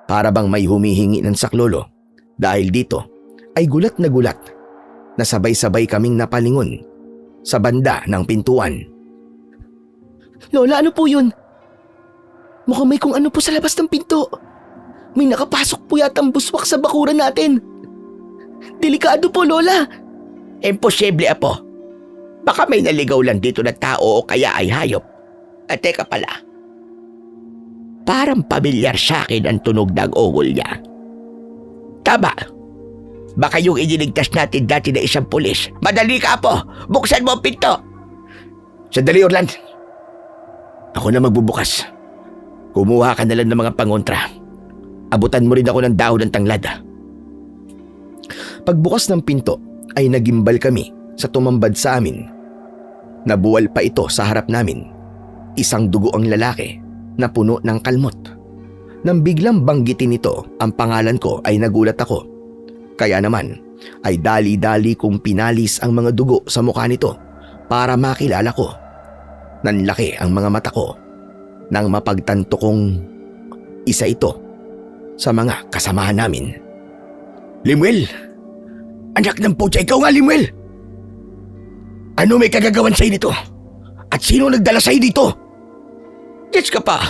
Speaker 1: Para bang may humihingi ng saklolo. Dahil dito ay gulat na sabay-sabay kaming napalingon sa banda ng pintuan.
Speaker 4: Lola, ano po yun? Mukhang may kung ano po sa labas ng pinto. May nakapasok po yata ang buswak sa bakuran natin. Delikado po, Lola.
Speaker 3: Imposible, Apo. Baka may naligaw lang dito na tao o kaya ay hayop. At teka pala, parang pamilyar sa akin ang tunog ng ungol niya. Tama. Baka yung iniligtas natin dati na isang pulis. Madali ka, Apo. Buksan mo ang pinto.
Speaker 2: Sandali, Orlan. Ako na magbubukas. Kumuha ka na lang ng mga pangontra. Abutan mo rin ako ng dahon ng tanglad.
Speaker 1: Pagbukas ng pinto ay nagimbal kami sa tumambad sa amin. Nabuwal pa ito sa harap namin. Isang dugo ang lalaki na puno ng kalmot. Nang biglang banggitin nito ang pangalan ko ay nagulat ako. Kaya naman ay dali-dali kong pinalis ang mga dugo sa mukha nito para makilala ko. Nanlaki ang mga mata ko nang mapagtanto kong isa ito sa mga kasamahan namin.
Speaker 2: Limuel! Anak ng putya, ikaw nga, Limuel! Ano may kagagawan sa'yo dito? At sino nagdala sa'yo dito?
Speaker 3: Diyos ka pa!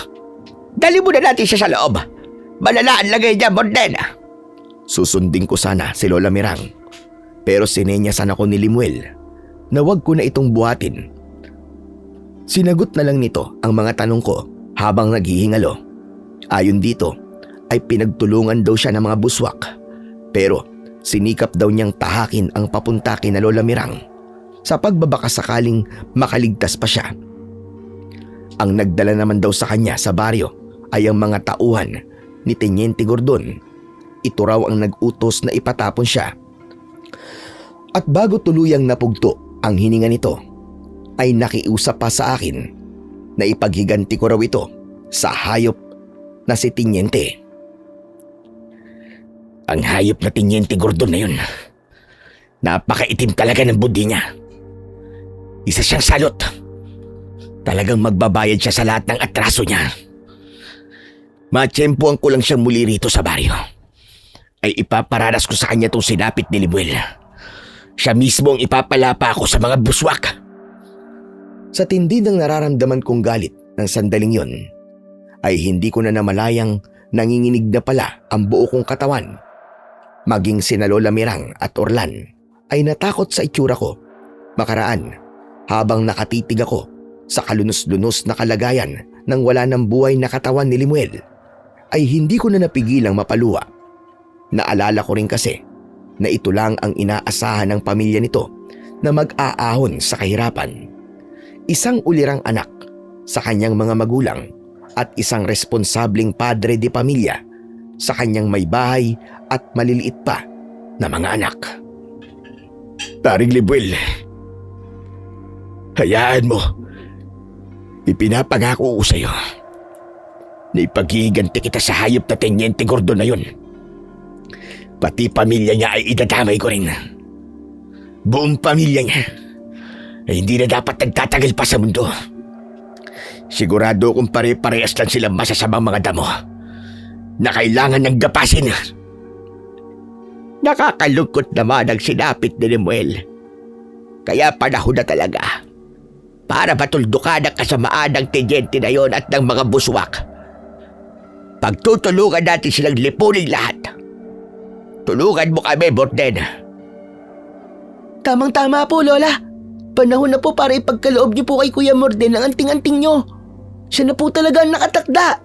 Speaker 3: Dali mo na natin siya sa loob. Malala ang lagay niya, Morden.
Speaker 1: Susundin ko sana si Lola Mirang, pero sinenyasan ako ni Limuel na wag ko na itong buhatin. Sinagot na lang nito ang mga tanong ko habang naghihingalo. Ayon dito ay pinagtulungan daw siya ng mga buswak, pero sinikap daw niyang tahakin ang papunta kina Lola Mirang sa pagbabaka sakaling makaligtas pa siya. Ang nagdala naman daw sa kanya sa baryo ay ang mga tauhan ni Teniente Gordon. Ito raw ang nag-utos na ipatapon siya. At bago tuluyang napugto ang hininga nito, ay nakiusap pa sa akin na ipaghiganti ko raw ito sa hayop na si Teniente.
Speaker 2: Ang hayop na Teniente Gordon na yun. Napakaitim talaga ng budi niya. Isa siyang salot. Talagang magbabayad siya sa lahat ng atraso niya. Matsyempoan ko lang siyang muli rito sa baryo. Ay ipaparanas ko sa kanya itong sinapit ni Limuel. Siya mismo ang ipapalapa ako sa mga buswak.
Speaker 1: Sa tindi ng nararamdaman kong galit ng sandaling yon, ay hindi ko na namalayang nanginginig na pala ang buo kong katawan. Maging sina Lola Mirang at Orlan ay natakot sa itsura ko. Makaraan, habang nakatitig ako sa kalunos-lunos na kalagayan ng wala ng buhay na katawan ni Limuel, ay hindi ko na napigilang mapaluwa. Naalala ko rin kasi na ito lang ang inaasahan ng pamilya nito na mag-aahon sa kahirapan. Isang ulirang anak sa kanyang mga magulang at isang responsableng padre de pamilya sa kanyang may bahay at maliliit pa na mga anak.
Speaker 2: Paring Limuel, hayaan mo. Ipinapangako ko sa'yo na ipaghihiganti kita sa hayop na Teniente Gordon na yun. Pati pamilya niya ay idadamay ko rin. Buong pamilya niya ay hindi na dapat nagtatagal pa sa mundo. Sigurado kung pare-parehas lang silang masasamang mga damo na kailangan ng gapasin.
Speaker 3: Nakakalungkot naman ang sinapit ni Limuel. Kaya panahon na talaga para matuldukan ang kasamaan ng Teniente na yon at ng mga buswak. Pagtutulungan natin silang lipunin lahat. Tulungan mo kami, Morden.
Speaker 4: Tamang-tama po, Lola. Panahon na po para ipagkaloob niyo po kay Kuya Morden ang anting-anting niyo. Siya na po talaga ang nakatakda.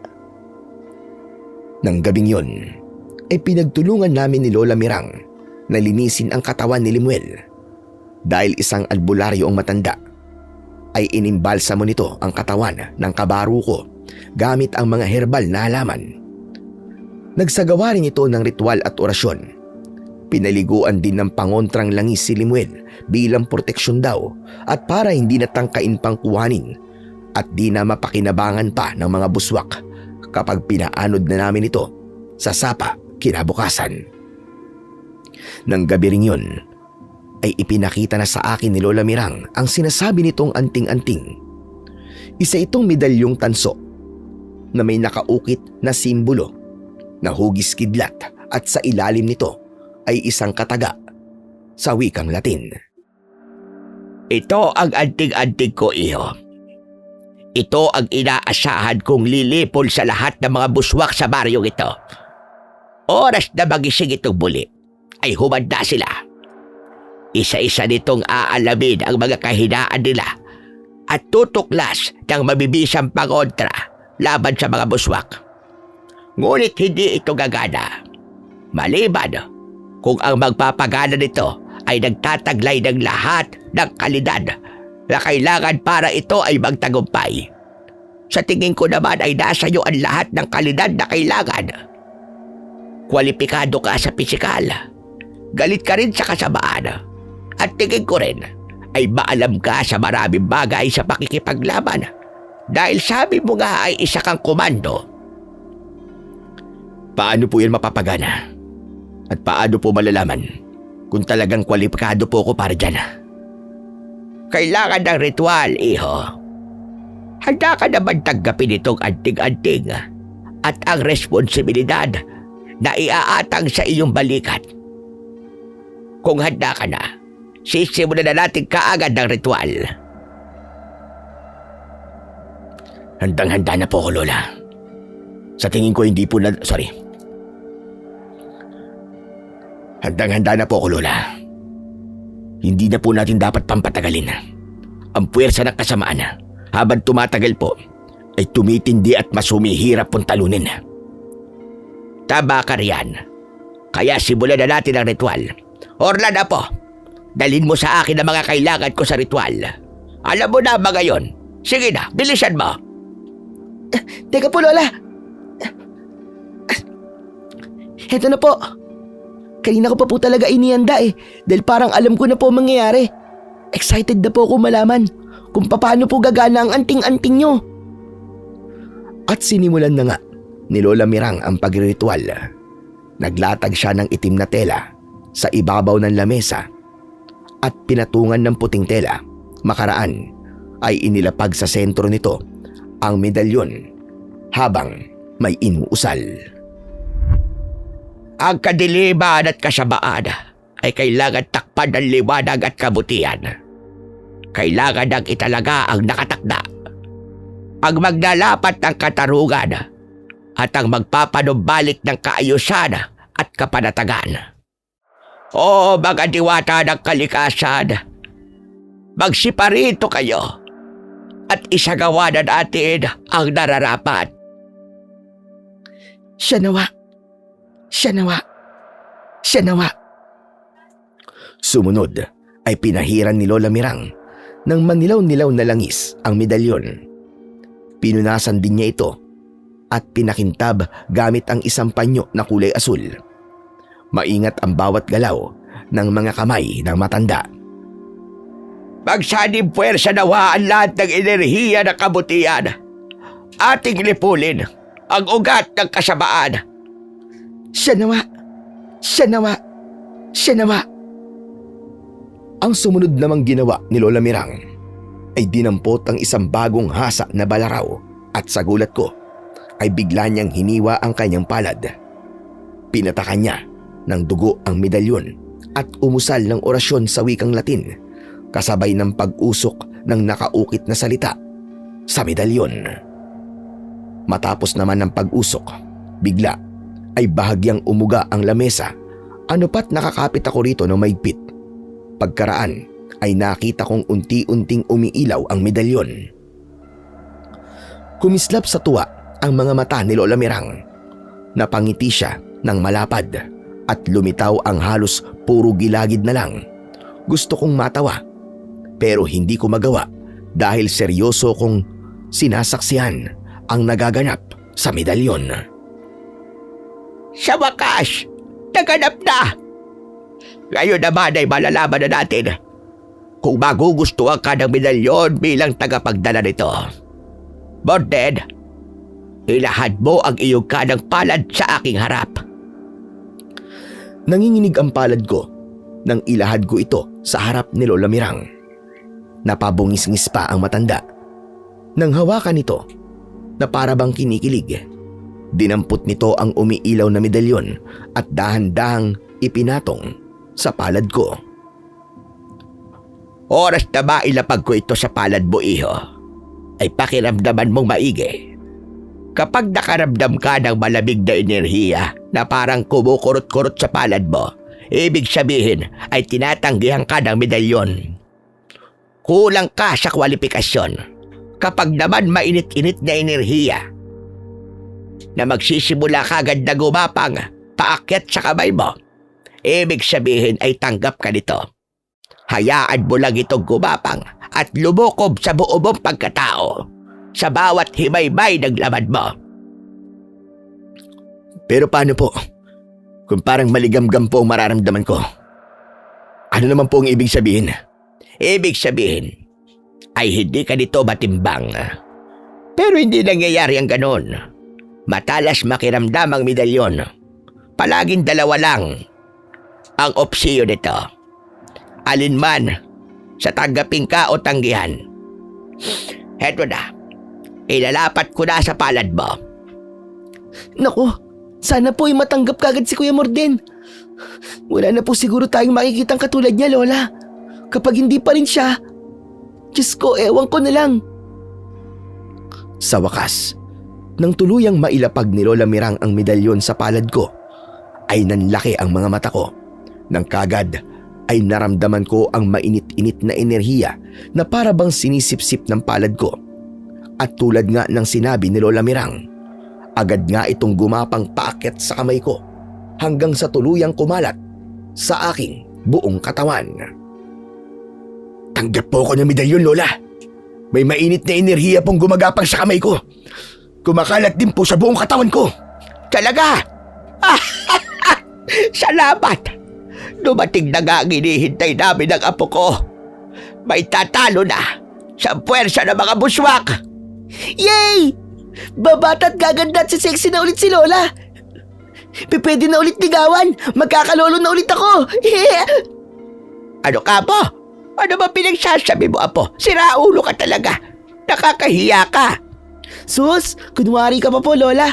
Speaker 1: Nang gabing yon, ay pinagtulungan namin ni Lola Mirang na linisin ang katawan ni Limuel. Dahil isang albularyo ang matanda, ay inimbalsa mo nito ang katawan ng kabaro ko gamit ang mga herbal na halaman. Nagsagawa rin ito ng ritual at orasyon. Pinaliguan din ng pangontrang langis si Limuel bilang proteksyon daw at para hindi natangkain pang kuhanin at di na mapakinabangan pa ng mga buswak kapag pinaanod na namin ito sa sapa kinabukasan. Nang gabi rin yun, ay ipinakita na sa akin ni Lola Mirang ang sinasabi nitong anting-anting. Isa itong medalyong tanso na may nakaukit na simbolo na hugis kidlat at sa ilalim nito ay isang kataga sa wikang Latin.
Speaker 3: Ito ang anting-anting ko, iho. Ito ang inaasahan kong lilipol sa lahat ng mga buswak sa baryong ito. Oras na magising itong muli ay humanda sila. Isa-isa nitong aalamin ang mga kahinaan nila at tutuklas ng mabibisang pangontra laban sa mga buswak. Ngunit hindi ito gagana. Maliban kung ang magpapagana nito ay nagtataglay ng lahat ng kalidad na kailangan para ito ay magtagumpay. Sa tingin ko naman ay nasa iyo ang lahat ng kalidad na kailangan. Kwalipikado ka sa pisikal. Galit ka rin sa kasamaan. At tingin ko rin ay maalam ka sa maraming bagay sa pakikipaglaban. Dahil sabi mo nga ay isa kang komando.
Speaker 1: Paano po yan mapapagana? At paano po malalaman kung talagang kwalipikado po ako para dyan?
Speaker 3: Kailangan ng ritual, iho. Handa ka naman tanggapin itong anting-anting at ang responsibilidad na iaatang sa iyong balikat. Kung handa ka na, sisimulan na natin kaagad ng ritual.
Speaker 1: Handang-handa na po ako, Lola. Sa tingin ko hindi po na... Handang-handa na po ako, Lola. Hindi na po natin dapat pampatagalin. Ang puwersa ng kasamaan habang tumatagal po ay tumitindi at mas humihirap pong talunin.
Speaker 3: Tama ka riyan. Kaya simulan na natin ang ritual. Orlan na po. Dalhin mo sa akin ang mga kailangan ko sa ritual. Alam mo na ba ngayon? Sige na, bilisan mo.
Speaker 4: Teka po, Lola. Heto na po. Kanina ko pa po talaga inihanda dahil parang alam ko na po mangyayari. Excited na po ako malaman kung paano po gagana ang anting-anting nyo.
Speaker 1: At sinimulan na nga ni Lola Mirang ang pagritual. Naglatag siya ng itim na tela sa ibabaw ng lamesa at pinatungan ng puting tela. Makaraan ay inilapag sa sentro nito ang medalyon habang may inuusal.
Speaker 3: Ang kadiliman at kasamaan ay kailangan takpan ng liwanag at kabutihan. Kailangan ng italaga ang nakatakda. Ang maglalapat ng katarungan at ang magpapanumbalik ng kaayusan at kapanatagan. O mga diwata ng kalikasan, magsiparito kayo at isagawa na natin ang nararapat.
Speaker 4: Siya nawa. Siya nawa. Siya nawa.
Speaker 1: Sumunod ay pinahiran ni Lola Mirang ng manilaw-nilaw na langis ang medalyon. Pinunasan din niya ito at pinakintab gamit ang isang panyo na kulay asul. Maingat ang bawat galaw ng mga kamay ng matanda.
Speaker 3: Magsanib puwersa nawa ang lahat ng enerhiya ng kabutihan. Ating lipulin ang ugat ng kasamaan.
Speaker 4: Siya nawa. Siya nawa. Siya nawa.
Speaker 1: Ang sumunod namang ginawa ni Lola Mirang ay dinampot ang isang bagong hasa na balaraw at sa gulat ko ay bigla niyang hiniwa ang kanyang palad. Pinatakan niya ng dugo ang medalyon at umusal ng orasyon sa wikang Latin kasabay ng pag-usok ng nakaukit na salita sa medalyon. Matapos naman ng pag-usok, bigla ay bahagyang umuga ang lamesa. Ano pat nakakapit ako rito ng maigpit. Pagkaraan ay nakita kong unti-unting umiilaw ang medalyon. Kumislap sa tuwa ang mga mata ni Lola Mirang. Napangiti siya ng malapad at lumitaw ang halos puro gilagid na lang. Gusto kong matawa pero hindi ko magawa dahil seryoso kong sinasaksihan ang nagaganap sa medalyon.
Speaker 3: Sa wakas, naganap na! Ngayon naman ay malalaman na natin kung magugustuhan ka ng medalyon bilang tagapagdala nito. Morded, ilahad mo ang iyong kanang palad sa aking harap.
Speaker 1: Nanginginig ang palad ko nang ilahad ko ito sa harap ni Lola Mirang. Napabungis-ngis pa ang matanda. Nang hawakan ito na para bang kinikilig, dinampot nito ang umiilaw na medalyon at dahan-dahang ipinatong sa palad ko.
Speaker 3: Oras na ba ilapag ko ito sa palad mo, iho? Ay pakiramdaman mong maigi. Kapag nakaramdam ka ng malamig na enerhiya na parang kumukurot-kurot sa palad mo, ibig sabihin ay tinatanggihan ka ng medalyon. Kulang ka sa kwalifikasyon. Kapag naman mainit-init na enerhiya na magsisimula kagad na gumapang paakyat sa kamay mo, ibig sabihin ay tanggap ka nito. Hayaan mo lang itong gumapang at lumukob sa buo mong pagkatao sa bawat himaymay ng laman mo.
Speaker 2: Pero paano po? Kung parang maligamgam po ang mararamdaman ko. Ano naman po ang ibig sabihin?
Speaker 3: Ibig sabihin ay hindi ka nito matimbang. Pero hindi nangyayari ang ganon. Matalas makiramdam ang medalyon. Palaging dalawa lang ang opsyon nito. Alinman sa tanggapin ka o tanggihan. Heto na. Ilalapat ko na sa palad mo.
Speaker 4: Naku, sana po ay matanggap kagad si Kuya Morden. Wala na po siguro tayong makikitang katulad niya, Lola. Kapag hindi pa rin siya, Diyos ko, ewan ko na lang.
Speaker 1: Sa wakas, nang tuluyang mailapag ni Lola Mirang ang medalyon sa palad ko, ay nanlaki ang mga mata ko. Nang kagad ay naramdaman ko ang mainit-init na enerhiya na para bang sinisip-sip ng palad ko. At tulad nga ng sinabi ni Lola Mirang, agad nga itong gumapang paakyat sa kamay ko hanggang sa tuluyang kumalat sa aking buong katawan.
Speaker 2: Tanggap po ako ng medalyon, Lola. May mainit na enerhiya pong gumagapang sa kamay ko. Kumakalat din po sa buong katawan ko.
Speaker 3: Talaga? Salamat! Dumating na nga ang hinihintay namin ng apo ko. May tatalo na sa puwersa ng mga buswak.
Speaker 4: Yay! Babata at gaganda at sexy na ulit si Lola. Pwede na ulit ligawan. Magkakalolo na ulit ako.
Speaker 3: Ano ka po? Ano ba pinagsasabi mo, apo? Siraulo ka talaga. Nakakahiya ka.
Speaker 4: Sus, kunwari ka pa po, Lola.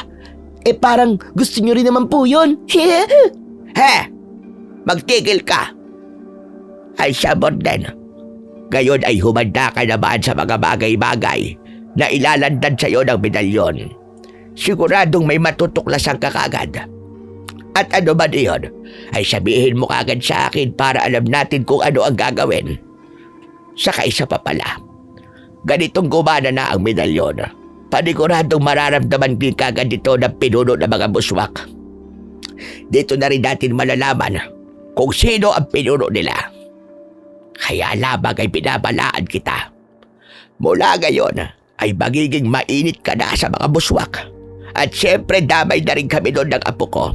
Speaker 4: Parang gusto nyo rin naman po yun.
Speaker 3: Magtigil ka. Ay siya, Morden. Ngayon ay humanda ka naman sa mga bagay-bagay na ilalandan sa iyo ng medalyon. Siguradong may matutuklasan ka kagad. At ano ba iyon, ay sabihin mo kagad sa akin para alam natin kung ano ang gagawin. Saka isa pa pala, ganitong gumana na ang medalyon. Paniguradong mararamdaman din kagad dito ng pinuno ng mga buswak. Dito na rin natin malalaman kung sino ang pinuno nila. Kaya labang ay binabalaan kita. Mula ngayon ay magiging mainit ka na sa mga buswak. At syempre damay na rin kami doon ng apo ko.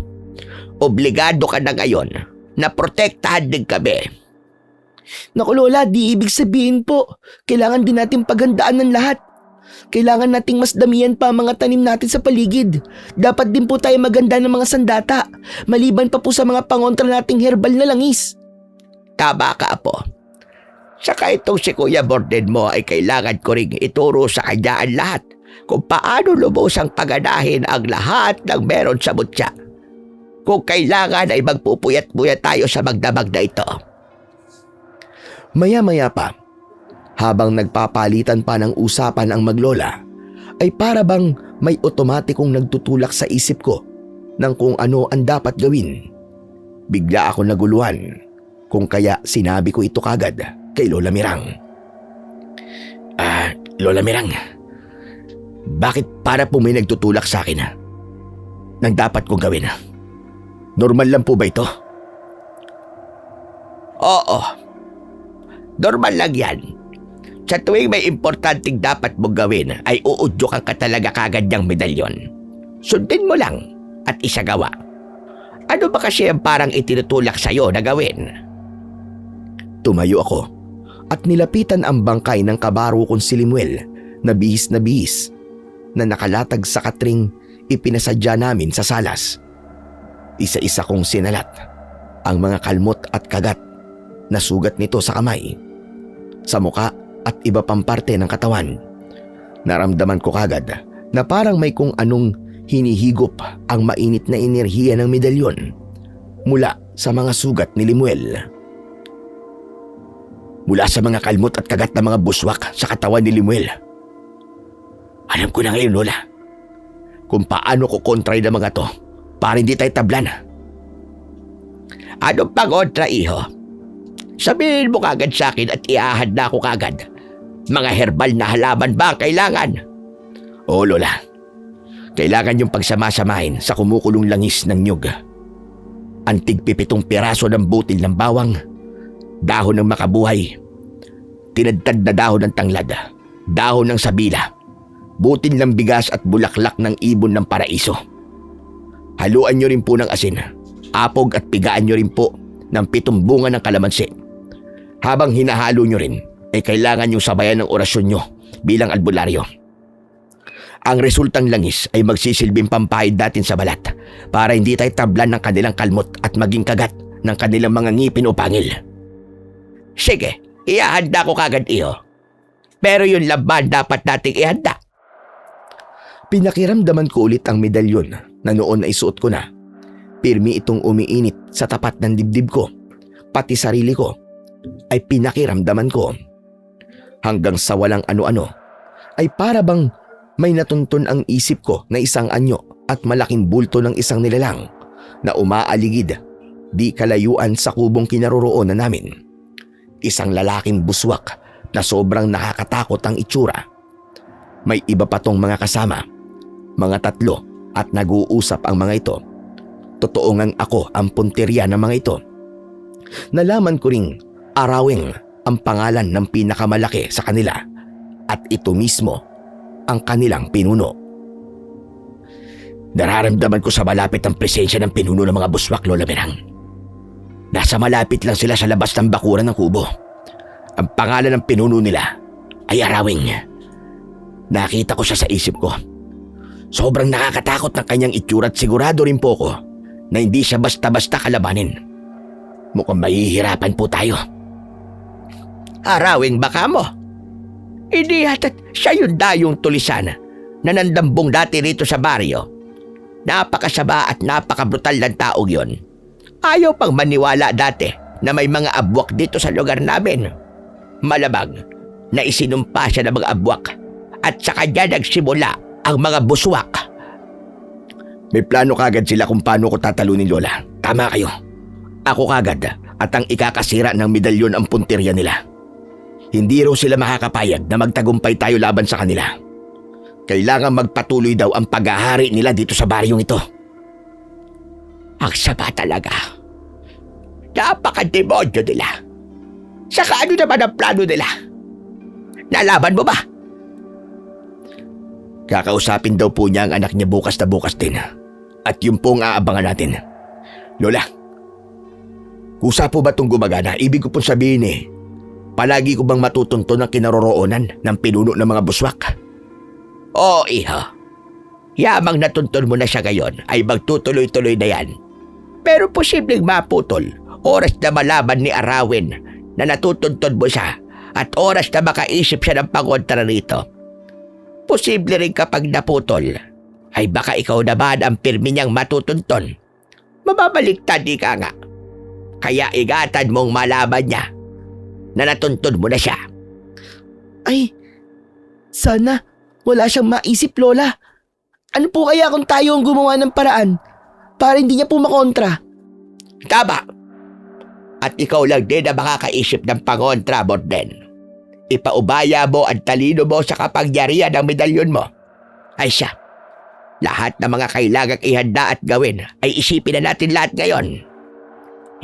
Speaker 3: Obligado ka na ngayon na protektahan din kami.
Speaker 4: Naku, Lola, di ibig sabihin po, kailangan din natin paghandaan ng lahat. Kailangan nating mas damihan pa ang mga tanim natin sa paligid. Dapat din po tayo maganda ng mga sandata, maliban pa po sa mga pangontra nating herbal na langis.
Speaker 3: Tama ka, apo. Saka itong si Kuya Morden mo ay kailangan ko ring ituro sa kanya ang lahat kung paano lubusang paganahin ang lahat ng meron sa mutya. Kung kailangan ay magpupuyat-puyat tayo sa magdamag na ito.
Speaker 1: Maya-maya pa, habang nagpapalitan pa ng usapan ang maglola, ay para bang may otomatikong nagtutulak sa isip ko ng kung ano ang dapat gawin. Bigla ako naguluhan, kung kaya sinabi ko ito kagad kay Lola Mirang.
Speaker 2: Lola Mirang, bakit para po may nagtutulak sa akin nang dapat kong gawin? Normal lang po ba ito?
Speaker 3: Oo. Normal lang yan. Sa tuwing may importanteng dapat mong gawin ay uudyukan ka talaga kagad ng medalyon. Sundin mo lang at isagawa. Ano ba kasi ang parang itinutulak sa'yo na gawin?
Speaker 1: Tumayo ako at nilapitan ang bangkay ng kabaro kong si Limuel na bihis na nakalatag sa katring ipinasadya namin sa salas. Isa-isa kong sinalat ang mga kalmot at kagat na sugat nito sa kamay, sa muka at iba pang parte ng katawan. Naramdaman ko kagad na parang may kung anong hinihigop ang mainit na enerhiya ng medalyon mula sa mga sugat ni Limuel.
Speaker 2: Mula sa mga kalmot at kagat ng mga buswak sa katawan ni Limuel. Alam ko na ngayon, Lola, kung paano ko kontray ng mga to para hindi tayo tablan.
Speaker 3: Ano pa kontra, iho? Sabihin mo kagad sa akin at iahad na ako kagad. Mga herbal na halaman ba ang kailangan?
Speaker 2: Oo, Lola. Kailangan yung pagsamasamahin sa kumukulong langis ng nyug. Ang tig-7 piraso ng butil ng bawang, dahon ng makabuhay, tinadtad na dahon ng tanglad, dahon ng sabila, butin ng bigas at bulaklak ng ibon ng paraiso. Haluan nyo rin po ng asin, apog at pigaan nyo rin po ng 7 bunga ng kalamansi. Habang hinahalo nyo rin, ay kailangan yung sabayan ng orasyon nyo bilang albularyo. Ang resultang langis ay magsisilbing pampahid natin sa balat para hindi tayo tablan ng kanilang kalmot at maging kagat ng kanilang mga ngipin o pangil.
Speaker 3: Sige, ihahanda ko kagad iyo. Pero yung laban dapat nating ihanda.
Speaker 1: Pinakiramdaman ko ulit ang medalyon na noon ay suot ko na. Pirmi itong umiinit sa tapat ng dibdib ko. Pati sarili ko ay pinakiramdaman ko. Hanggang sa walang ano-ano ay para bang may natuntun ang isip ko na isang anyo at malaking bulto ng isang nilalang na umaaligid di kalayuan sa kubong kinaroroonan namin. Isang lalaking buswak na sobrang nakakatakot ang itsura. May iba pa tong mga kasama, mga 3 at nag-uusap ang mga ito. Totoo ngang ako ang punteriya ng mga ito. Nalaman ko ring Arawing ang pangalan ng pinakamalaki sa kanila at ito mismo ang kanilang pinuno.
Speaker 2: Nararamdaman ko sa malapit ang presensya ng pinuno ng mga buswak, Lola Mirang. Nasa malapit lang sila sa labas ng bakuran ng kubo. Ang pangalan ng pinuno nila ay Arawing. Nakita ko siya sa isip ko. Sobrang nakakatakot ng kanyang itsura at sigurado rin po ko na hindi siya basta-basta kalabanin. Mukhang mahihirapan po tayo.
Speaker 3: Arawing baka mo. Hindi hata't siya yung dayong tulisan na nandambong dati rito sa baryo. Napakasaba at napakabrutal ng taong yon. Ayaw pang maniwala dati na may mga abwak dito sa lugar namin. Malabag na isinumpa siya ng mga abwak at sa kanya nagsimula ang mga buswak.
Speaker 2: May plano kagad sila kung paano ko tatalunin, Lola. Tama kayo. Ako kagad at ang ikakasira ng medalyon ang punteriya nila. Hindi raw sila makakapayag na magtagumpay tayo laban sa kanila. Kailangan magpatuloy daw ang paghahari nila dito sa baryong ito.
Speaker 3: Ang saba talaga. Napaka-demonyo nila. Saka ano naman ang plano nila? Nalaman mo ba?
Speaker 2: Kakausapin daw po niya ang anak niya bukas na bukas din. At yun po ang aabangan natin. Lola, kusa po ba itong gumagana? Ibig ko pong sabihin palagi ko bang matutunto ng kinaroroonan ng pinuno ng mga buswak?
Speaker 3: Oo, iho. Yamang natuntun mo na siya ngayon ay magtutuloy-tuloy na yan. Pero posibleng maputol oras na malaban ni Arawin na natutuntun mo siya at oras na makaisip siya ng pangontra rito. Posible rin kapag naputol ay baka ikaw naman ang pirmi niyang matutunton. Mababaliktad ka nga. Kaya igatan mong malaban niya na natuntun mo na siya.
Speaker 4: Ay, sana wala siyang maisip, Lola. Ano po kaya kung tayo ang gumawa ng paraan para hindi niya po makontra?
Speaker 3: Tama. At ikaw lang din na makakaisip ng pangontra mo din. Ipaubaya mo ang talino mo sa kapangyarihan ng medalyon mo. Ay siya, lahat ng mga kailangang ihanda at gawin ay isipin na natin lahat ngayon.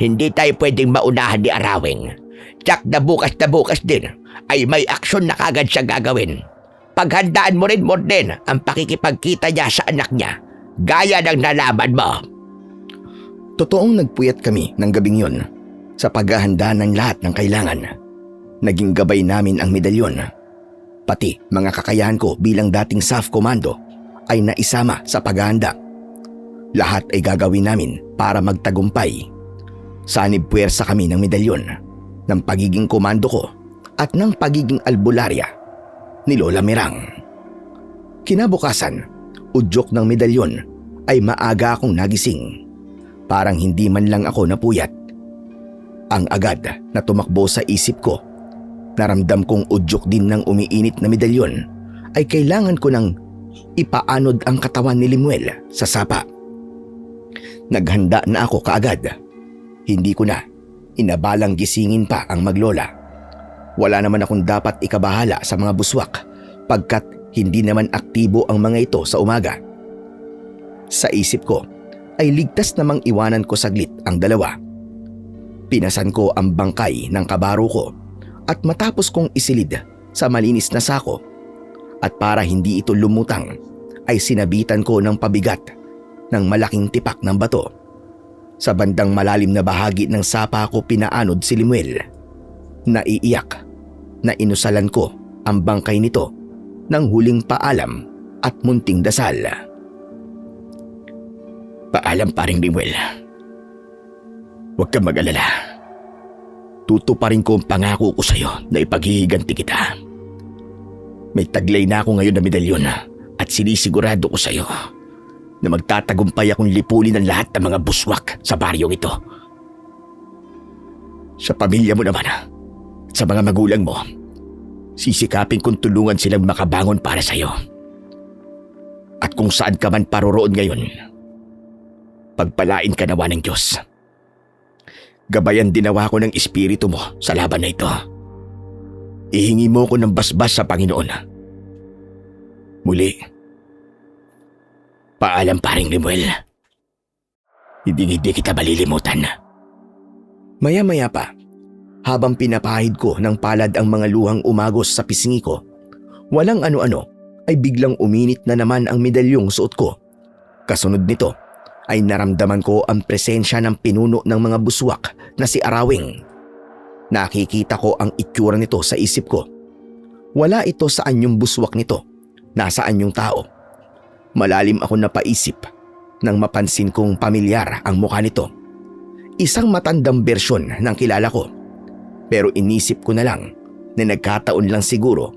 Speaker 3: Hindi tayo pwedeng maunahan ni Arawing. Tsak na bukas din ay may aksyon na kagad siya gagawin. Paghandaan mo rin mo din ang pakikipagkita niya sa anak niya, gaya ng nalaman mo.
Speaker 1: Totoong nagpuyat kami ng gabing yun sa paghahanda ng lahat ng kailangan. Naging gabay namin ang medalyon. Pati mga kakayahan ko bilang dating SAF Commando ay naisama sa paghahanda. Lahat ay gagawin namin para magtagumpay. Sanib puwersa kami ng medalyon, ng pagiging komando ko at ng pagiging albularya ni Lola Mirang. Kinabukasan, udyok ng medalyon ay maaga akong nagising. Parang hindi man lang ako napuyat. Ang agad na tumakbo sa isip ko, naramdam kong udyok din ng umiinit na medalyon ay kailangan ko nang ipaanod ang katawan ni Limuel sa sapa. Naghanda na ako kaagad. Hindi ko na inabalang gisingin pa ang maglola. Wala naman akong dapat ikabahala sa mga buswak pagkat hindi naman aktibo ang mga ito sa umaga. Sa isip ko ay ligtas namang iwanan ko saglit ang dalawa. Pinasan ko ang bangkay ng kabaro ko at matapos kong isilid sa malinis na sako At para hindi ito lumutang, ay sinabitan ko ng pabigat ng malaking tipak ng bato. Sa bandang malalim na bahagi ng sapa ko pinaanod si Limuel. Naiiyak na inusalan ko ang bangkay nito ng huling paalam at munting dasal.
Speaker 2: Paalam, paring Limuel. Huwag kang mag-alala. Tutuparin ko ang pangako ko sa'yo na ipaghihiganti kita. May taglay na ako ngayon na medalyon at sinisigurado ko sa'yo na magtatagumpay akong lipunin ang lahat ng mga buswak sa baryong ito. Sa pamilya mo naman at sa mga magulang mo, sisikapin kong tulungan silang makabangon para sa'yo. At kung saan ka man paroroon ngayon, pagpalain ka nawa ng Diyos. Gabayan dinawa ko ng espiritu mo sa laban na ito. Ihingi mo ko ng basbas sa Panginoon. Muli, paalam, paring Limuel. Hindi kita malilimutan.
Speaker 1: Maya-maya pa, habang pinapahid ko ng palad ang mga luhang umagos sa pisngi ko, walang ano-ano ay biglang uminit na naman ang medalyong suot ko. Kasunod nito ay naramdaman ko ang presensya ng pinuno ng mga buswak na si Arawing. Nakikita ko ang itsura nito sa isip ko. Wala ito sa anyong buswak nito, nasa anyong tao. Malalim ako napaisip nang mapansin kong pamilyar ang mukha nito. Isang matandang bersyon ng kilala ko. Pero inisip ko na lang na nagkataon lang siguro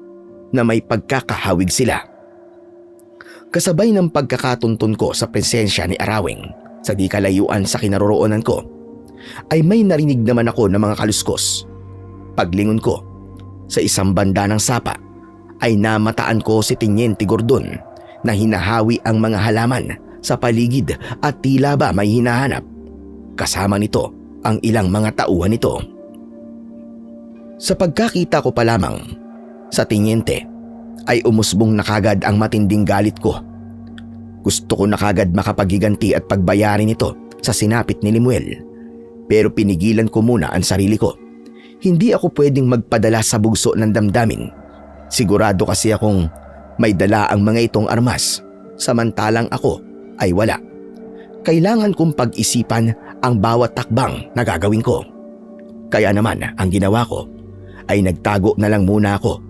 Speaker 1: na may pagkakahawig sila. Kasabay ng pagkakatuntun ko sa presensya ni Arawing sa di kalayuan sa kinaroroonan ko, ay may narinig naman ako ng mga kaluskos. Paglingon ko, sa isang banda ng sapa ay namataan ko si Teniente Gordon na hinahawi ang mga halaman sa paligid at tila ba may hinahanap. Kasama nito ang ilang mga tauhan nito. Sa pagkakita ko pa lamang sa Teniente ay umusbong na kagad ang matinding galit ko. Gusto ko na kagad makapaghiganti at pagbayarin ito sa sinapit ni Limuel. Pero pinigilan ko muna ang sarili ko. Hindi ako pwedeng magpadala sa bugso ng damdamin. Sigurado kasi akong may dala ang mga itong armas, samantalang ako ay wala. Kailangan kong pag-isipan ang bawat takbang na gagawin ko. Kaya naman ang ginawa ko ay nagtago na lang muna ako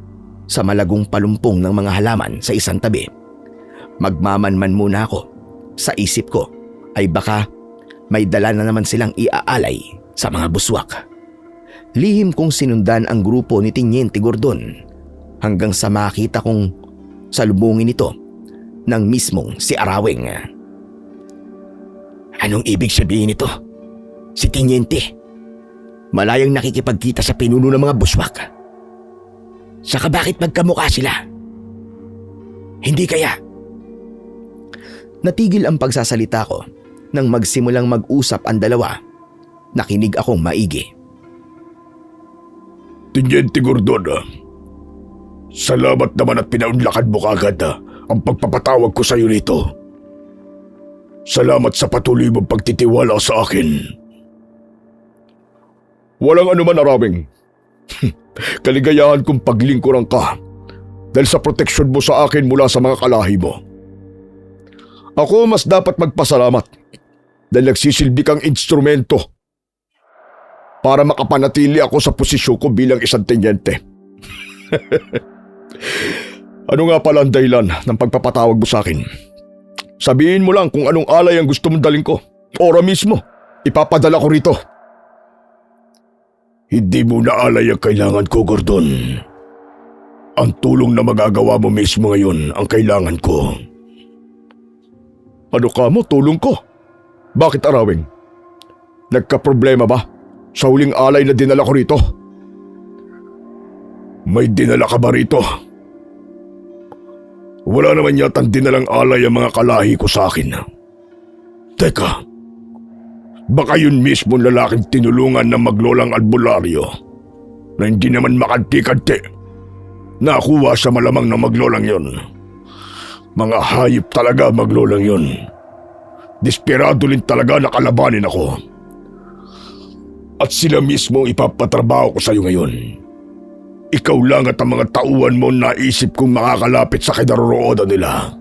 Speaker 1: sa malagong palumpong ng mga halaman sa isang tabi. Magmamanman muna ako. Sa isip ko ay baka may dala na naman silang iaalay sa mga buswak. Lihim kong sinundan ang grupo ni Teniente Gordon hanggang sa makita kong salubungin ito ng mismong si Arawing.
Speaker 2: Anong ibig sabihin nito? Si Teniente, malayang nakikipagkita sa pinuno ng mga buswak. Saka bakit magkamukha sila? Hindi kaya?
Speaker 1: Natigil ang pagsasalita ko nang magsimulang mag-usap ang dalawa. Nakinig akong maigi.
Speaker 2: Teniente Gordon, salamat naman at pinaunlakan mo kagad ang pagpapatawag ko sa iyo rito. Salamat sa patuloy mong pagtitiwala sa akin. Walang anuman, Arawing. Kaligayahan kong paglingkuran ka dahil sa proteksyon mo sa akin mula sa mga kalahi mo. Ako mas dapat magpasalamat dahil nagsisilbi kang instrumento para makapanatili ako sa posisyon ko bilang isang tenyente. Ano nga pala ang dahilan ng pagpapatawag mo sa akin? Sabihin mo lang kung anong alay ang gusto mong dalhin ko. Ora mismo, ipapadala ko rito. Hindi mo na alay ang kailangan ko, Gordon. Ang tulong na magagawa mo mismo ngayon ang kailangan ko. Ano ka mo, tulong ko? Bakit, Arawing? Nagka-problema ba sa huling alay na dinala ko rito? May dinala ka ba rito? Wala naman yatang dinalang alay ang mga kalahi ko sa akin. Teka, baka yun mismo lalaking tinulungan ng maglolang albularyo na hindi naman makanti-kanti. Nakuha sa malamang ng maglolang yon. Mga hayop talaga maglolang yon. Desperado rin talaga na kalabanin ako. At sila mismo ipapatrabaho ko sa iyo ngayon. ikaw lang at ang mga tauhan mo naisip kong makakalapit sa kinaroroonan nila.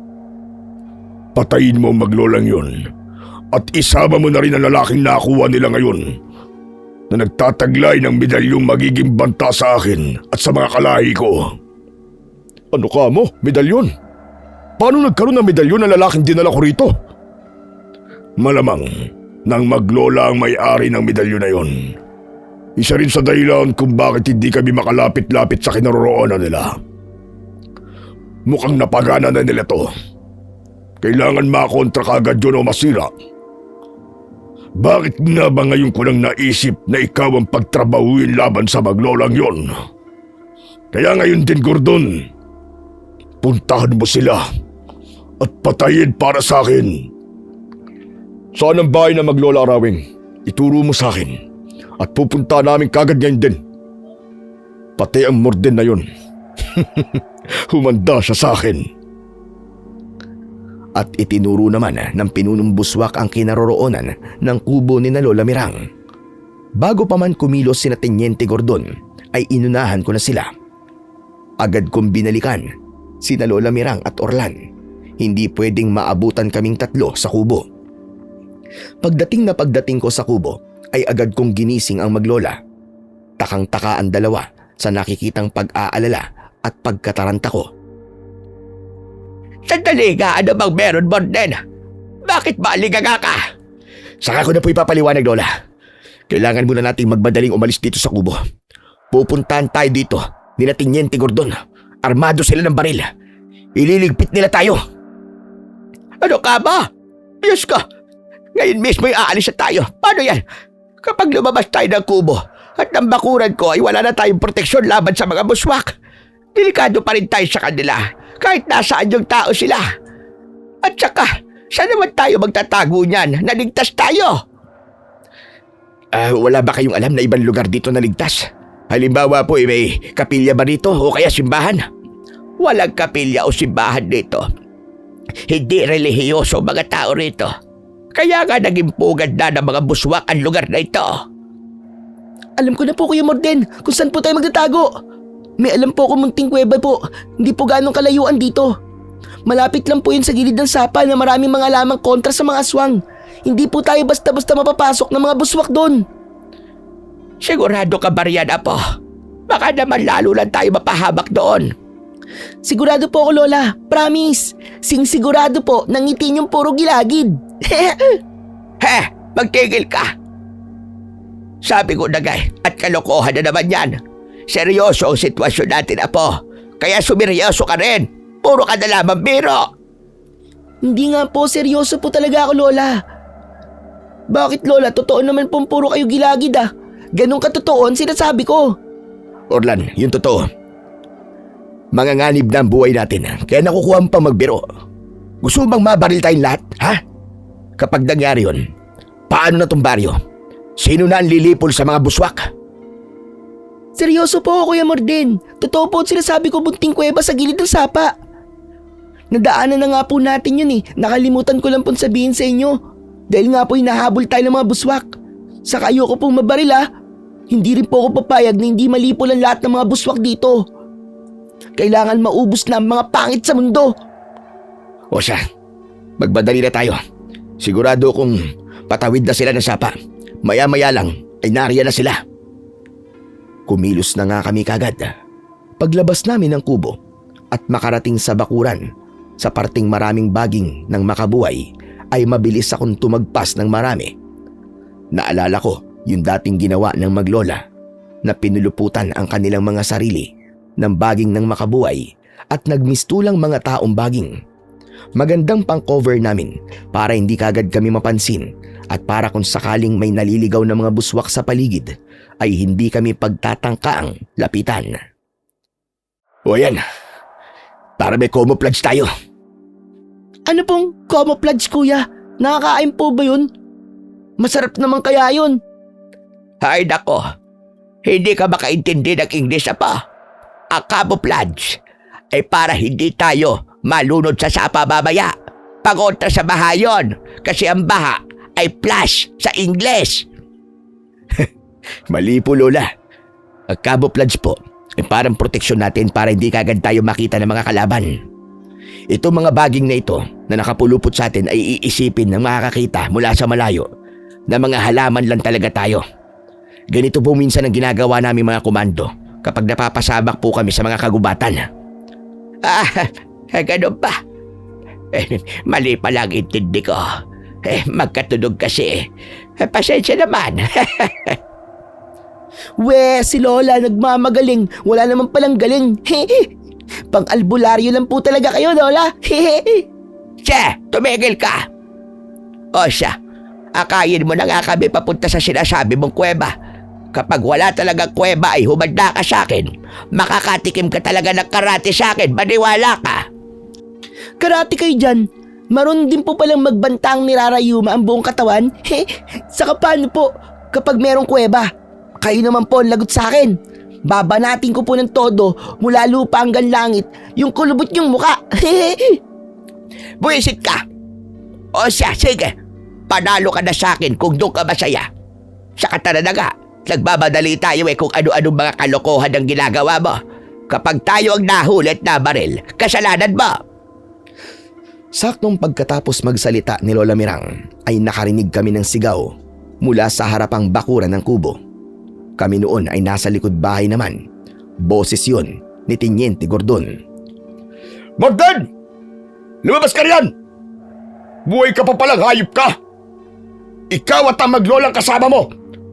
Speaker 2: Patayin mo ang maglolang yun at isama mo na rin ang lalaking nakuha nila ngayon na nagtataglay ng medalyong magiging banta sa akin at sa mga kalahi ko. Ano ka mo? Medalyon? Paano nagkaroon ng medalyon ang lalaking dinala ko rito? Malamang nang maglola ang may-ari ng medalyon na yon. Isa rin sa dahilan kung bakit hindi kami makalapit-lapit sa kinaroroonan nila. Mukhang napagana na nila to. Kailangan makontra kagad yun o masira. Bakit nga ba ngayon ko lang naisip na ikaw ang pagtrabahuin laban sa maglolang yon? Kaya ngayon din, Gordon, puntahan mo sila at patayin para sa akin. Saan ang bahay na maglola, Arawing? Ituro mo sa akin at pupunta namin kagad ngayon din. Pati ang Morden na yun. Humanda siya sa akin. At itinuro naman ng pinunong buswak ang kinaroroonan ng kubo ni na Lola Mirang. Bago pa man kumilos sina Teniente Gordon ay inunahan ko na sila. Agad kong binalikan sina Lola Mirang at Orlan. Hindi pwedeng maabutan kaming tatlo sa kubo. Pagdating ko sa kubo ay agad kong ginising ang maglola. Takang-taka ang dalawa sa nakikitang pag-aalala at pagkataranta ko.
Speaker 3: Sandali nga, ano bang meron, Morden? Bakit ba aligaga ka?
Speaker 1: Saka ko na po ipapaliwanag, Lola. Kailangan muna nating magmadaling umalis dito sa kubo. Pupuntahan tayo dito ni na Teniente Gordon. Armado sila ng baril. Ililigpit nila tayo.
Speaker 3: Ano ka ba? Diyos ko! Ngayon mismo ay aalis na tayo. Paano yan? Kapag lumabas tayo ng kubo at ang bakuran ko ay wala na tayong proteksyon laban sa mga buswak, delikado pa rin tayo sa kanila kahit nasaan yung tao sila. At saka, saan naman tayo magtatago niyan? Naligtas tayo.
Speaker 1: Wala ba kayong alam na ibang lugar dito na ligtas? Halimbawa po, may kapilya ba rito o kaya simbahan?
Speaker 3: Walang kapilya o simbahan dito. Hindi relihiyoso mga tao rito. Kaya nga naging pugad na ng mga buswak ang lugar na ito.
Speaker 4: Alam ko na po, Kuya Morden, kung saan po tayo magtatago. May alam po akong munting kuweba po. Hindi po ganong kalayuan dito. Malapit lang po yun sa gilid ng sapa na maraming mga lamang kontra sa mga aswang. Hindi po tayo basta-basta mapapasok ng mga buswak doon.
Speaker 3: Sigurado ka ba riyan, Apo? Baka naman lalo lang tayo mapahabak doon.
Speaker 4: Sigurado po ako, Lola. Promise. Sigurado po nang ngiti niyong puro gilagid.
Speaker 3: Magtigil ka. Sabi ko na at kalokohan na naman yan. Seryoso ang sitwasyon natin, Apo. Kaya sumiryoso ka rin. Puro ka na lamang biro.
Speaker 4: Hindi nga po, seryoso po talaga ako, Lola. Bakit, Lola? Totoo naman pong puro kayo gilagid ah. Ganun katotoo ang sinasabi ko.
Speaker 1: Orlan, yun totoo. Manganganib na ang buhay natin, kaya nakukuha pa magbiro. Gusto mo bang mabaril tayong lahat, ha? Kapag nangyari yun, paano na tong baryo? Sino na ang lilipol sa mga buswak?
Speaker 4: Seryoso po, Kuya Morden. Totoo po sinasabi ko, bunting kuweba sa gilid ng sapa. Nadaanan na nga po natin yun eh. Nakalimutan ko lang pong sabihin sa inyo. Dahil nga po hinahabol tayo ng mga buswak. Saka ayoko pong mabaril ah. Hindi rin po ako papayag na hindi malipol ang lahat ng mga buswak dito. Kailangan maubos na ang mga pangit sa mundo.
Speaker 1: O siya, magbadali na tayo. Sigurado kung patawid na sila ng sapa. Maya-maya lang ay nariyan na sila. Kumilos na nga kami kagad. Paglabas namin ng kubo at makarating sa bakuran, sa parting maraming baging ng makabuhay, ay mabilis akong tumagpas ng marami. Naalala ko yung dating ginawa ng maglola na pinuluputan ang kanilang mga sarili ng baging ng makabuhay at nagmistulang mga taong baging. Magandang pang-cover namin para hindi kagad kami mapansin at para kung sakaling may naliligaw na mga buswak sa paligid ay hindi kami pagtatangkaang lapitan. O yan, para may camouflage tayo.
Speaker 4: Ano pong camouflage, Kuya? Nakakain po ba yun? Masarap naman kaya yun.
Speaker 3: Hay nako, hindi ka makaintindi ng English, Apa. Ang camouflage ay para hindi tayo malunod sa sapa mamaya. Pagontra sa baha yun, kasi ang baha ay flash sa English.
Speaker 1: Mali po, Lola. Ang camouflage po
Speaker 3: Parang proteksyon natin para hindi kagad tayo makita ng mga kalaban. Itong mga baging na ito na nakapulupot sa atin ay iisipin ng makakakita mula sa malayo na mga halaman lang talaga tayo. Ganito po minsan ang ginagawa namin mga komando kapag napapasabak po kami sa mga kagubatan. Ganun ba? Mali pala ang intindi ko. Magkatunog kasi. Pasensya naman.
Speaker 4: Si Lola nagmamagaling. Wala naman palang galing. Pang-albularyo lang po talaga kayo, Lola.
Speaker 3: Siya, tumigil ka. O siya, akayin mo na nga kami papunta sa sinasabi mong kuweba. Kapag wala talagang kuweba ay humanda ka sa akin. Makakatikim ka talaga ng karate sa akin, maniwala ka.
Speaker 4: Karate kayo dyan. Maroon din po palang magbantang nirarayuma ang buong katawan. Saka paano po kapag merong kuweba? Kayo naman po ang lagot sa akin. Babanatin ko po ng todo mula lupa hanggang langit yung kulubot yung muka.
Speaker 3: Buwisit ka. O siya, sige. Panalo ka na sa akin kung doon ka masaya. Saka tara na nga. Nagbabadali tayo kung ano-anong mga kalokohan ang ginagawa mo. Kapag tayo ang nahuli at nabaril, kasalanan mo.
Speaker 1: Saktong pagkatapos magsalita ni Lola Mirang ay nakarinig kami ng sigaw mula sa harapang bakuran ng kubo. Kami noon ay nasa likod bahay naman. Boses yun ni Teniente Gordon.
Speaker 2: Gordon! Lumabas ka riyan! Buhay ka pa palang, hayop ka! Ikaw at ang maglolang kasama mo!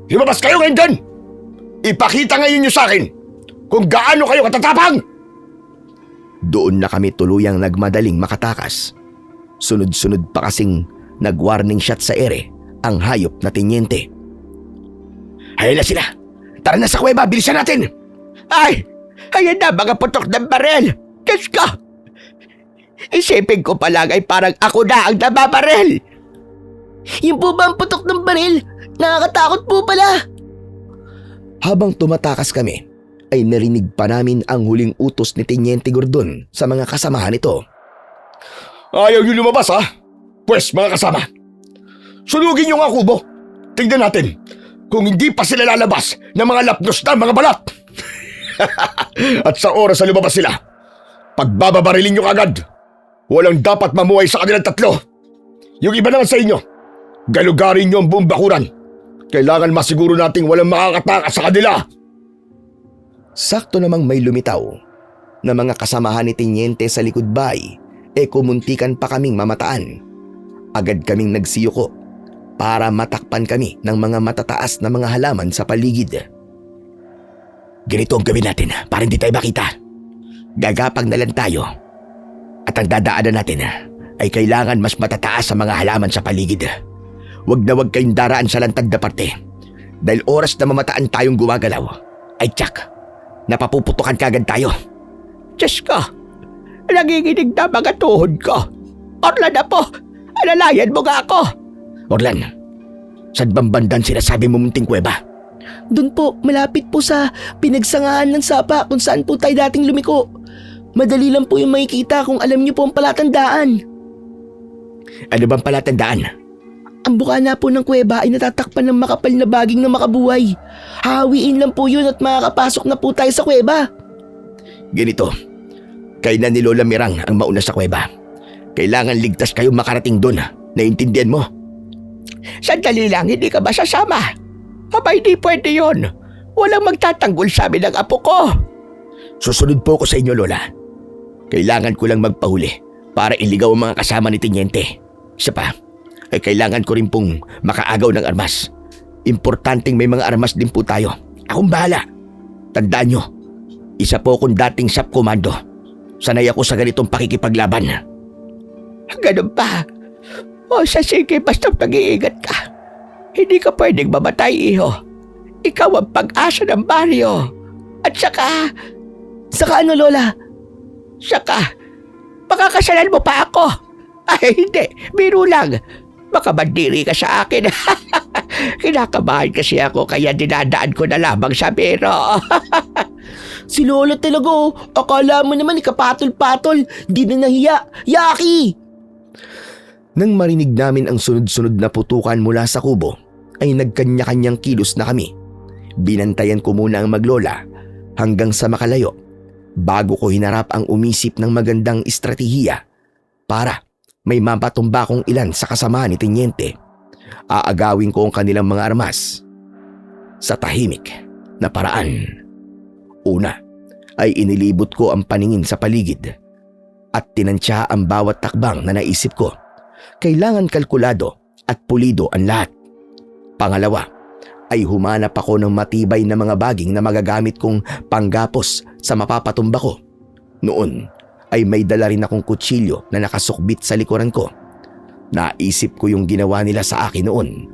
Speaker 2: Lumabas kayo ngayon dyan! Ipakita ngayon nyo sa akin kung gaano kayo katatapang!
Speaker 1: Doon na kami tuluyang nagmadaling makatakas. Sunod-sunod pa kasing nag-warning shot sa ere ang hayop na Teniente.
Speaker 2: Ayun na sila! Tara na sa kuweba, bilisan natin!
Speaker 3: Ay! Ayan na mga putok ng barel! Diyos ko! Isipin ko pa lang ay parang ako na ang nababarel!
Speaker 4: Yung po ba ang putok ng baril? Nakakatakot po pala.
Speaker 1: Habang tumatakas kami, ay narinig pa namin ang huling utos ni Teniente Gordon sa mga kasamahan nito.
Speaker 2: Ayaw nyo lumabas, ha? Pwes, mga kasama, sunugin nyo nga kubo. Tingnan natin kung hindi pa sila lalabas ng mga lapnos na mga balat. At sa oras na lumabas sila, pagbababarilin nyo kagad. Walang dapat mamuhay sa kanilang tatlo. Yung iba naman sa inyo, galugarin nyo ang buong bakuran. Kailangan masiguro nating walang makakatakas sa kanila.
Speaker 1: Sakto namang may lumitaw na mga kasamahan ni Teniente sa likod bahay kumuntikan pa kaming mamataan. Agad kaming nagsiyuko para matakpan kami ng mga matataas na mga halaman sa paligid.
Speaker 3: Ganito ang gawin natin para hindi tayo makita. Gagapang na lang tayo at ang dadaanan natin ay kailangan mas matataas sa mga halaman sa paligid. Huwag na huwag kayong daraan sa lantad na parte dahil oras na mamataan tayong gumagalaw ay tsak, napapuputukan kagad tayo. Diyos ko, nanginginig na mga tuhod ko. Orlan na po, alalayan mo nga ako. Orlan, saan bang bandang sinasabi mo munting kuweba?
Speaker 4: Doon po, malapit po sa pinagsangahan ng sapa kung saan po tayo dating lumiko. Madali lang po yung makikita kung alam niyo po ang palatandaan.
Speaker 3: Ano bang palatandaan?
Speaker 4: Ang bukana po ng kuweba ay natatakpan ng makapal na baging na makabuhay. Hawiin lang po yun at makakapasok na po tayo sa kuweba.
Speaker 3: Ganito, kayo na ni Lola Mirang ang mauna sa kuweba. Kailangan ligtas kayo makarating doon. Naintindihan mo? Sandali lang, hindi ka ba sasama? Aba, hindi pwede yun. Walang magtatanggol sa amin ng apo ko. Susunod po ko sa inyo, Lola. Kailangan ko lang magpahuli para iligaw ang mga kasama ni Teniente. Isa pa, ay kailangan ko rin pong makaagaw ng armas. Importanteng may mga armas din po tayo. Akong bahala. Tandaan nyo, isa po akong dating SAP Commando. Sanay ako sa ganitong pakikipaglaban. Ganun pa? O sige, basta mag-iingat ka. Hindi ka pwedeng mamatay, iho. Ikaw ang pag-asa ng baryo. At saka...
Speaker 4: Saka ano, Lola?
Speaker 3: Saka, makakasalan mo pa ako. Ay, hindi. Biro lang. Baka mandiri ka sa akin. Kinakabahan kasi ako kaya dinadaan ko na lamang sa biro.
Speaker 4: Si Lola talaga oh. Akala mo naman ikapatol-patol. Di na nahiya. Yaki!
Speaker 1: Nang marinig namin ang sunod-sunod na putukan mula sa kubo, ay nagkanya-kanyang kilos na kami. Binantayan ko muna ang maglola hanggang sa makalayo bago ko hinarap ang umisip ng magandang estratehiya para may mapatumba kong ilan sa kasama ni Tenyente. Aagawin ko ang kanilang mga armas sa tahimik na paraan. Una ay inilibot ko ang paningin sa paligid at tinansya ang bawat takbang na naisip ko. Kailangan kalkulado at pulido ang lahat. Pangalawa ay humanap ako ng matibay na mga baging na magagamit kong panggapos sa mapapatumba ko. Noon ay may dala rin akong kutsilyo na nakasukbit sa likuran ko. Naisip ko yung ginawa nila sa akin noon.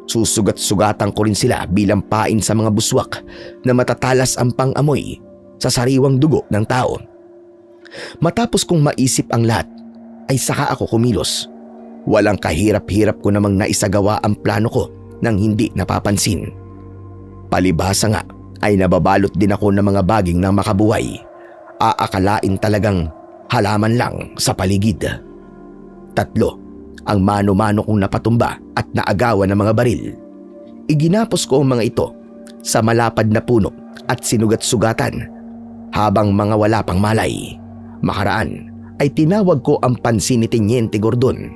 Speaker 1: Susugat-sugatan ko rin sila bilang pain sa mga buswak na matatalas ang pang-amoy sa sariwang dugo ng tao. Matapos kong maisip ang lahat ay saka ako kumilos. Walang kahirap-hirap ko namang naisagawa ang plano ko nang hindi napapansin. Palibhasa nga ay nababalot din ako ng mga baging na makabuhay. Aakalain talagang halaman lang sa paligid. 3 ang mano-mano kong napatumba at naagawan ng mga baril. Iginapos ko ang mga ito sa malapad na puno at sinugat-sugatan habang mga wala pang malay. Makaraan ay tinawag ko ang pansin ni Teniente Gordon.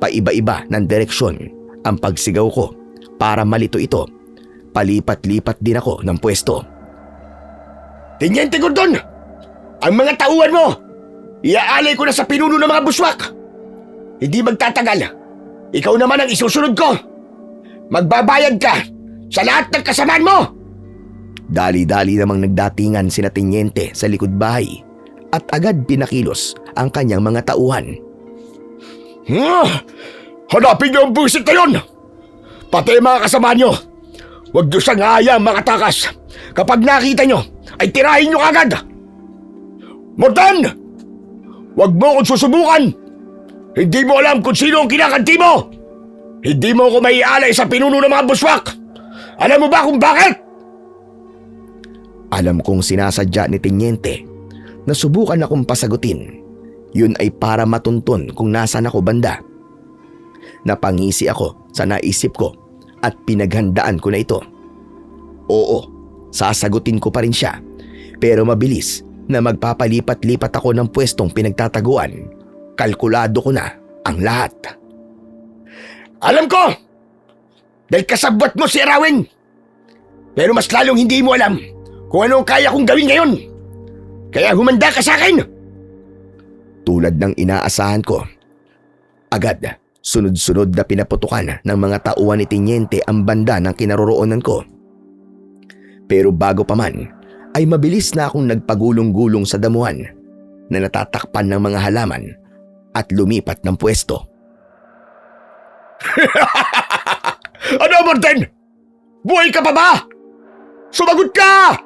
Speaker 1: Paiba-iba ng direksyon ang pagsigaw ko para malito ito. Palipat-lipat din ako ng pwesto.
Speaker 2: Teniente Gordon! Ang mga tauhan mo! Iaalay ko na sa pinuno ng mga buswak! Hindi magtatagal. Ikaw naman ang isusunod ko! Magbabayad ka sa lahat ng kasamaan mo!
Speaker 1: Dali-dali namang nagdatingan sina Teniente sa likod bahay at agad pinakilos ang kanyang mga tauhan.
Speaker 2: Hanapin niyo ang busit na yun! Pati mga kasama niyo! Huwag niyo siyang hayang makatakas! Kapag nakita niyo, ay tirahin niyo agad! Mortan! Huwag mo akong susubukan! Hindi mo alam kung sino ang kinakanti mo! Hindi mo ako maialay sa pinuno ng mga buswak! Alam mo ba kung bakit?
Speaker 1: Alam kong sinasadya ni Teniente na subukan akong pasagutin. Yun ay para matuntun kung nasan ako banda. Napangisi ako sa naisip ko at pinaghandaan ko na ito. Oo, sasagutin ko pa rin siya, pero mabilis na magpapalipat-lipat ako ng pwestong pinagtataguan. Kalkulado ko na ang lahat.
Speaker 2: Alam ko! Dahil kasabwat mo si Arawin! Pero mas lalong hindi mo alam kung ano ang kaya kong gawin ngayon. Kaya humanda ka sa akin!
Speaker 1: Tulad ng inaasahan ko, agad sunod-sunod na pinaputukan ng mga tauhan ni Teniente ang banda ng kinaroroonan ko. Pero bago pa man, ay mabilis na akong nagpagulong-gulong sa damuhan na natatakpan ng mga halaman at lumipat ng pwesto.
Speaker 2: Ano, Morten? Buhay ka pa ba? Sumagot ka!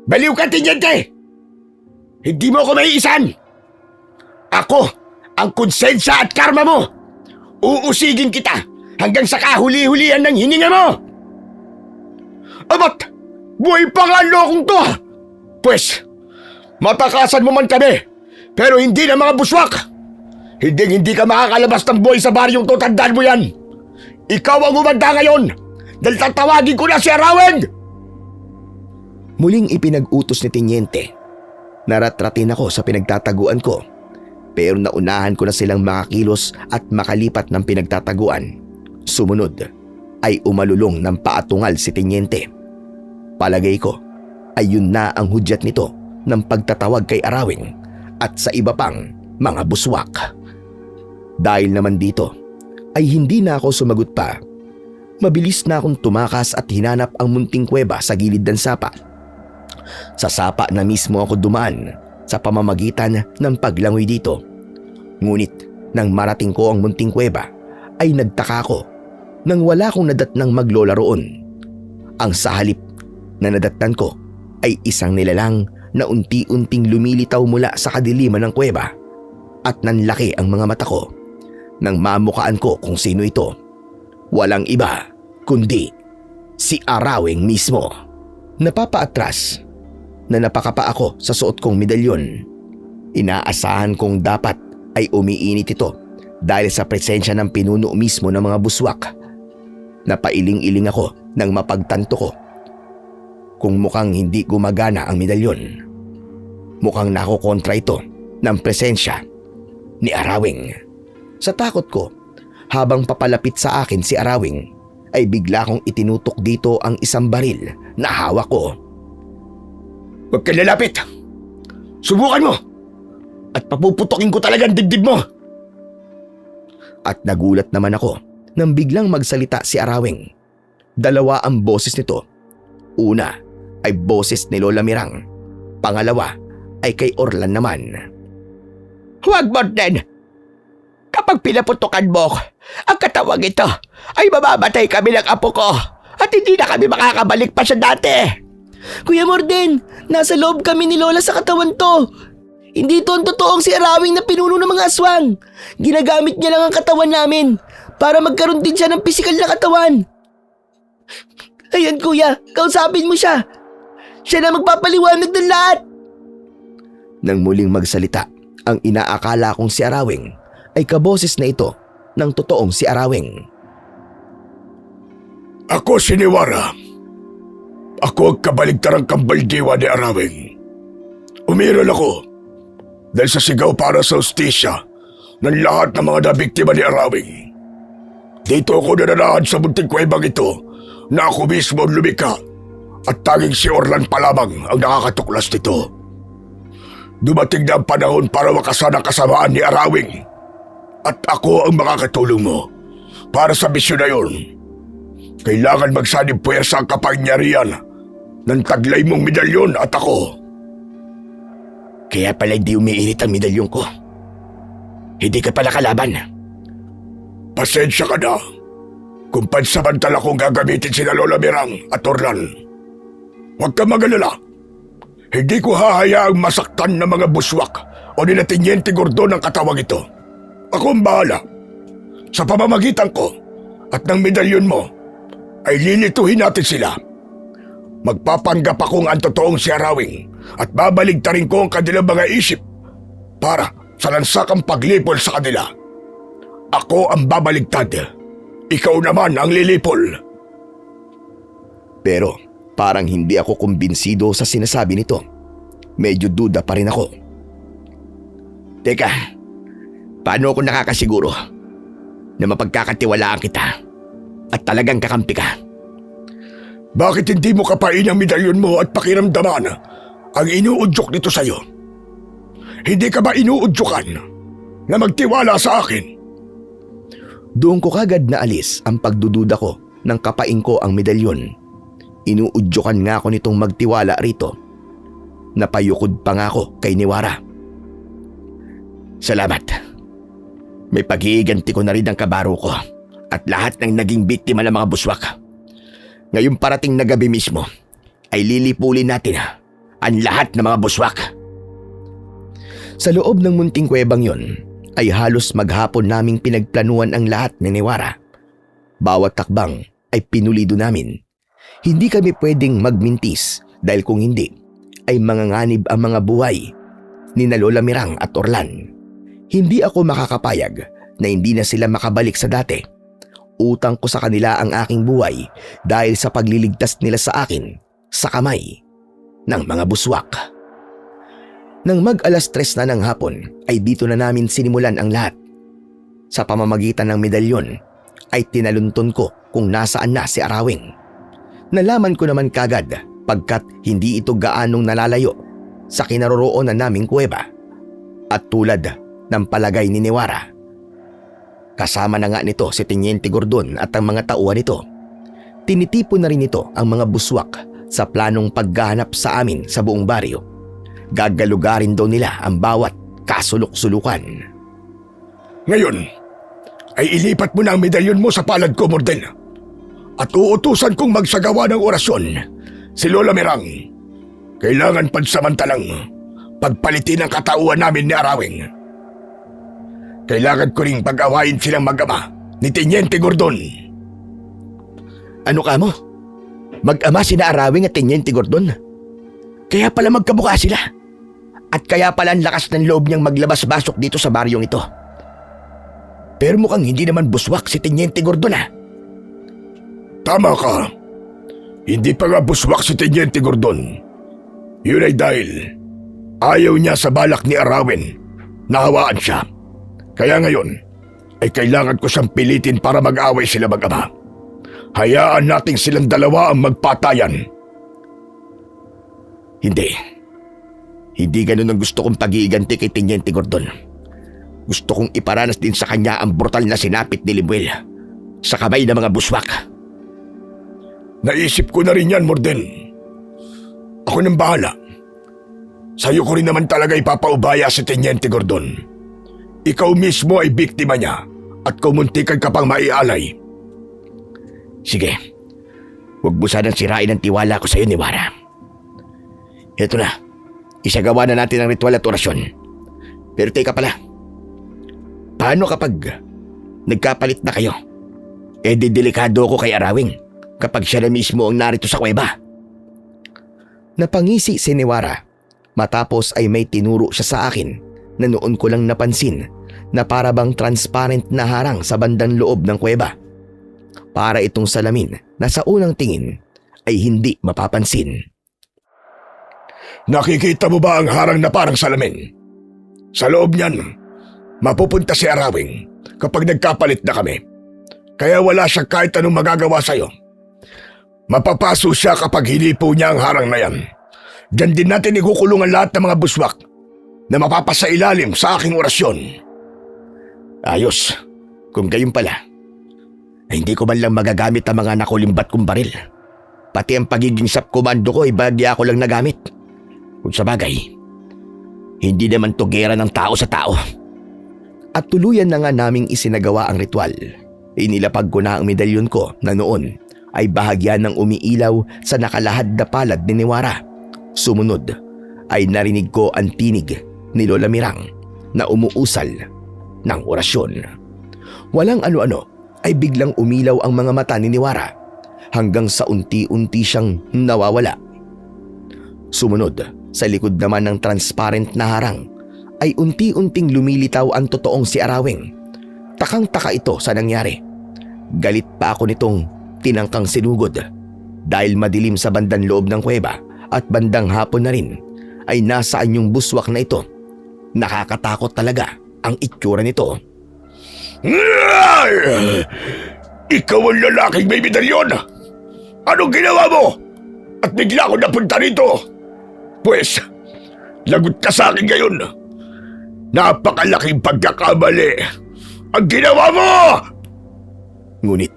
Speaker 2: Baliw ka, Teniente! Hindi mo ako maiisan! Ako ang konsensya at karma mo! Uusigin kita hanggang sa kahuli-hulihan ng hininga mo! Abat! Buhay pa nga lokong to! Pwes, matakasan mo man kami, pero hindi na mga buswak! Hindi ka makakalabas ng buhay sa baryong to, tandaan mo yan! Ikaw ang umanda ngayon dahil tatawagin ko na si Arawin!
Speaker 1: Muling ipinag-utos ni Teniente. Naratratin ako sa pinagtataguan ko, pero naunahan ko na silang makakilos at makalipat ng pinagtataguan. Sumunod ay umalulong ng paatungal si Teniente. Palagay ko ay yun na ang hudyat nito ng pagtatawag kay Arawin at sa iba pang mga buswak. Dahil naman dito ay hindi na ako sumagot pa. Mabilis na akong tumakas at hinanap ang munting kuweba sa gilid ng sapa. Sa sapa na mismo ako dumaan sa pamamagitan ng paglangoy dito. Ngunit nang marating ko ang munting kuweba ay nagtaka ko nang wala akong nadatnang maglola roon. Ang sa halip na nadatnan ko ay isang nilalang na unti-unting lumilitaw mula sa kadiliman ng kuweba at nanlaki ang mga mata ko nang mamukaan ko kung sino ito. Walang iba kundi si Arawin mismo. Napapaatras na napakapa ako sa suot kong medalyon. Inaasahan kong dapat ay umiinit ito dahil sa presensya ng pinuno mismo ng mga buswak. Napailing-iling ako nang mapagtanto ko kung mukhang hindi gumagana ang medalyon. Mukhang nakokontra ito ng presensya ni Arawing. Sa takot ko, habang papalapit sa akin si Arawing, ay bigla kong itinutok dito ang isang baril na hawak ko.
Speaker 2: Huwag kang lalapit! Subukan mo! At papuputokin ko talaga ang dibdib mo!
Speaker 1: At nagulat naman ako nang biglang magsalita si Arawing. Dalawa ang boses nito. Una ay boses ni Lola Mirang. Pangalawa ay kay Orlan naman.
Speaker 3: Huwag, Morden! Kapag pinaputukan mo ang katawang ito, ay mamamatay kami ng apo ko at hindi na kami makakabalik pa sa dati.
Speaker 4: Kuya Morden, nasa loob kami ni Lola sa katawan to. Hindi ito ang totoong si Arawing na pinuno ng mga aswang. Ginagamit niya lang ang katawan namin para magkaroon din siya ng pisikal na katawan. Ayan kuya, kausapin mo siya. Siya na magpapaliwanag ng lahat.
Speaker 1: Nang muling magsalita, ang inaakala kong si Arawing ay kaboses na ito ng totoong si Arawing.
Speaker 2: Ako si Niwara. Ako ang kabaligtarang kambaldiwa ni Arawing. Umiral ako dahil sa sigaw para sa hustisya ng lahat ng mga nabiktima ni Arawing. Dito ako nananahan sa munting kuwebang ito na ako mismo ang lumika at tanging si Orlan pa lamang ang nakakatuklas nito. Dumating na ang panahon para wakasan ang kasamaan ni Arawing at ako ang makakatulong mo para sa misyon na yun. Kailangan magsanib puwersa ang kapangyarihan ng taglay mong medalyon at ako.
Speaker 1: Kaya pala hindi umiinit ang medalyon ko. Hindi ka pala kalaban.
Speaker 2: Pasensya ka na kung pansamantala kong gagamitin sina Lola Mirang at Orlan. Huwag ka mag-alala. Hindi ko hahayaang masaktan ng mga buswak o nilatinyente Gordon ang katawang ito. Ako ang bahala. Sa pamamagitan ko at ng medalyon mo, ay lilituhin natin sila. Magpapanggap akong ang totoong si Arawing at babaligtarin ko ang kanilang mga isip para sa lansakang paglipol sa kanila. Ako ang babaligtad. Ikaw naman ang lilipol.
Speaker 1: Pero parang hindi ako kumbinsido sa sinasabi nito. Medyo duda pa rin ako.
Speaker 3: Teka, paano ako nakakasiguro na mapagkakatiwalaan kita at talagang kakampi ka?
Speaker 2: Bakit hindi mo kapain ang medalyon mo at pakiramdaman ang inuudyok nito sa'yo? Hindi ka ba inuudyokan na magtiwala sa akin?
Speaker 1: Doon ko kagad naalis ang pagdududa ko nang kapain ko ang medalyon. Inuudyokan nga ako nitong magtiwala rito. Napayukod pa nga ako kay Niwara.
Speaker 3: Salamat. May pag-iiganti ko na rin ang kabaro ko at lahat ng naging biktima ng mga buswak. Ngayong parating na gabi mismo ay lilipulin natin ang lahat ng mga buswak.
Speaker 1: Sa loob ng munting kuwebang yon ay halos maghapon naming pinagplanuan ang lahat ni Niwara. Bawat takbang ay pinulido namin. Hindi kami pwedeng magmintis dahil kung hindi ay manganganib ang mga buhay ni Lola Mirang at Orlan. Hindi ako makakapayag na hindi na sila makabalik sa dati. Utang ko sa kanila ang aking buhay dahil sa pagliligtas nila sa akin sa kamay ng mga buswak. Nang mag-alas 3 na ng hapon ay dito na namin sinimulan ang lahat. Sa pamamagitan ng medalyon ay tinalunton ko kung nasaan na si Arawing. Nalaman ko naman kagad pagkat hindi ito gaanong nalalayo sa kinaroroonan naming kuweba. At tulad ng palagay ni Niwara, kasama na nga nito si Teniente Gordon at ang mga tauhan nito. Tinitipon na rin nito ang mga buswak sa planong paggahanap sa amin sa buong baryo. Gagalugarin daw nila ang bawat kasulok-sulukan.
Speaker 2: Ngayon, ay ilipat mo na ang medalyon mo sa palad ko, Morden. At uutusan kong magsagawa ng orasyon si Lola Mirang. Kailangan pansamantalang pagpalitin ang katauhan namin ni Arawing. Kailangan ko ring pag-awayin silang mag-ama ni Teniente Gordon.
Speaker 3: Ano ka mo? Mag-ama sina Arawing at Teniente Gordon? Kaya pala magkamukha sila. At kaya pala ang lakas ng loob niyang maglabas-basok dito sa baryong ito. Pero mukhang hindi naman buswak si Teniente Gordon.
Speaker 2: Tama ka. Hindi pa nga buswak si Teniente Gordon. Yun ay dahil ayaw niya sa balak ni Arawin. Nahawaan siya. Kaya ngayon ay kailangan ko siyang pilitin para mag-away sila mag-ama. Hayaan nating silang dalawa ang magpatayan.
Speaker 1: Hindi. Hindi ganun ang gusto kong pag-iiganti kay Teniente Gordon. Gusto kong iparanas din sa kanya ang brutal na sinapit ni Lemuel sa kamay ng mga buswak.
Speaker 2: Naisip ko na rin yan, Morden. Ako nang bahala. Sa'yo ko rin naman talaga ipapaubaya si Teniente Gordon. Ikaw mismo ay biktima niya at kumuntikan ka pang maialay.
Speaker 1: Sige, huwag mo sanang sirain ang tiwala ko sa iyo, Niwara. Ito na, isagawa na natin ang ritual at orasyon. Pero teka pala, paano kapag nagkapalit na kayo? Eh di delikado ko kay Arawing kapag siya na mismo ang narito sa kuweba.
Speaker 4: Napangisi si Niwara matapos ay may tinuro siya sa akin na noon ko lang napansin na para bang transparent na harang sa bandang loob ng kuweba. Para itong salamin na sa unang tingin ay hindi mapapansin.
Speaker 2: Nakikita mo ba ang harang na parang salamin? Sa loob niyan, mapupunta si Arawing kapag nagkapalit na kami. Kaya wala siya kahit anong magagawa sa'yo. Mapapaso siya kapag hinipo niya ang harang na yan. Diyan din natin ikukulong ang lahat ng mga buswak na mapapasailalim sa aking orasyon.
Speaker 1: Ayos, kung gayon pala, ay hindi ko man lang magagamit ang mga nakulimbat kong baril. Pati ang pagiging sub-komando ko ay bagya ko lang nagamit. Kung sa bagay, hindi naman to gera ng tao sa tao.
Speaker 4: At tuluyan na nga naming isinagawa ang ritual. Inilapag ko na ang medalyon ko na noon ay bahagya ng umiilaw sa nakalahad na palad ni Niwara. Sumunod ay narinig ko ang tinig ni Lola Mirang na umuusal ng orasyon. Walang ano-ano ay biglang umilaw ang mga mata ni Niwara hanggang sa unti-unti siyang nawawala. Sumunod, sa likod naman ng transparent na harang ay unti-unting lumilitaw ang totoong si Arawing. Takang-taka ito sa nangyari. Galit pa ako nitong tinangkang sinugod dahil madilim sa bandang loob ng kuweba at bandang hapon na rin ay nasaan yung buswak na ito. Nakakatakot talaga ang itsura nito.
Speaker 2: Ikaw ang lalaking may medalyon! Anong ginawa mo? At bigla ako napunta rito? Pues, lagot ka sa akin ngayon. Napakalaking pagkakamali ang ginawa mo!
Speaker 1: Ngunit,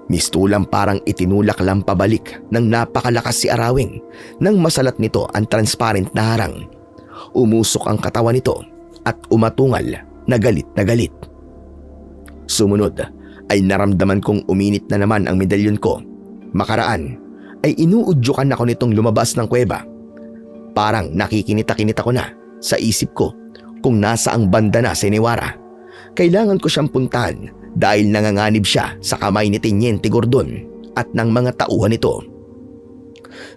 Speaker 1: mistulang parang itinulak lang pabalik ng napakalakas si Arawing nang masalat nito ang transparent na harang. Umusok ang katawan nito at umatungal na galit na galit. Sumunod ay naramdaman kong uminit na naman ang medalyon ko. Makaraan ay inuudyukan ako nitong lumabas ng kuweba. Parang nakikinita-kinita ko na sa isip ko kung nasa ang banda na si Niwara. Kailangan ko siyang puntahan dahil nanganganib siya sa kamay ni Teniente Gordon at ng mga tauhan nito.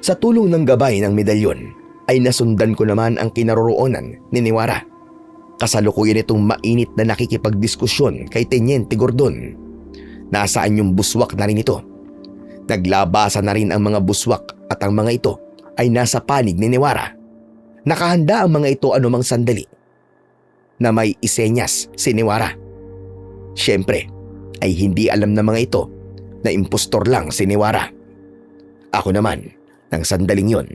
Speaker 1: Sa tulong ng gabay ng medalyon ay nasundan ko naman ang kinaroroonan ni Niwara. Kasalukuyan itong mainit na nakikipagdiskusyon kay Teniente Gordon. Nasaan yung buswak na rin ito? Naglabasan na rin ang mga buswak at ang mga ito ay nasa panig ni Niwara. Nakahanda ang mga ito anumang sandali na may isenyas si Niwara. Siyempre ay hindi alam ng mga ito na impostor lang si Niwara. Ako naman, nang sandaling yon,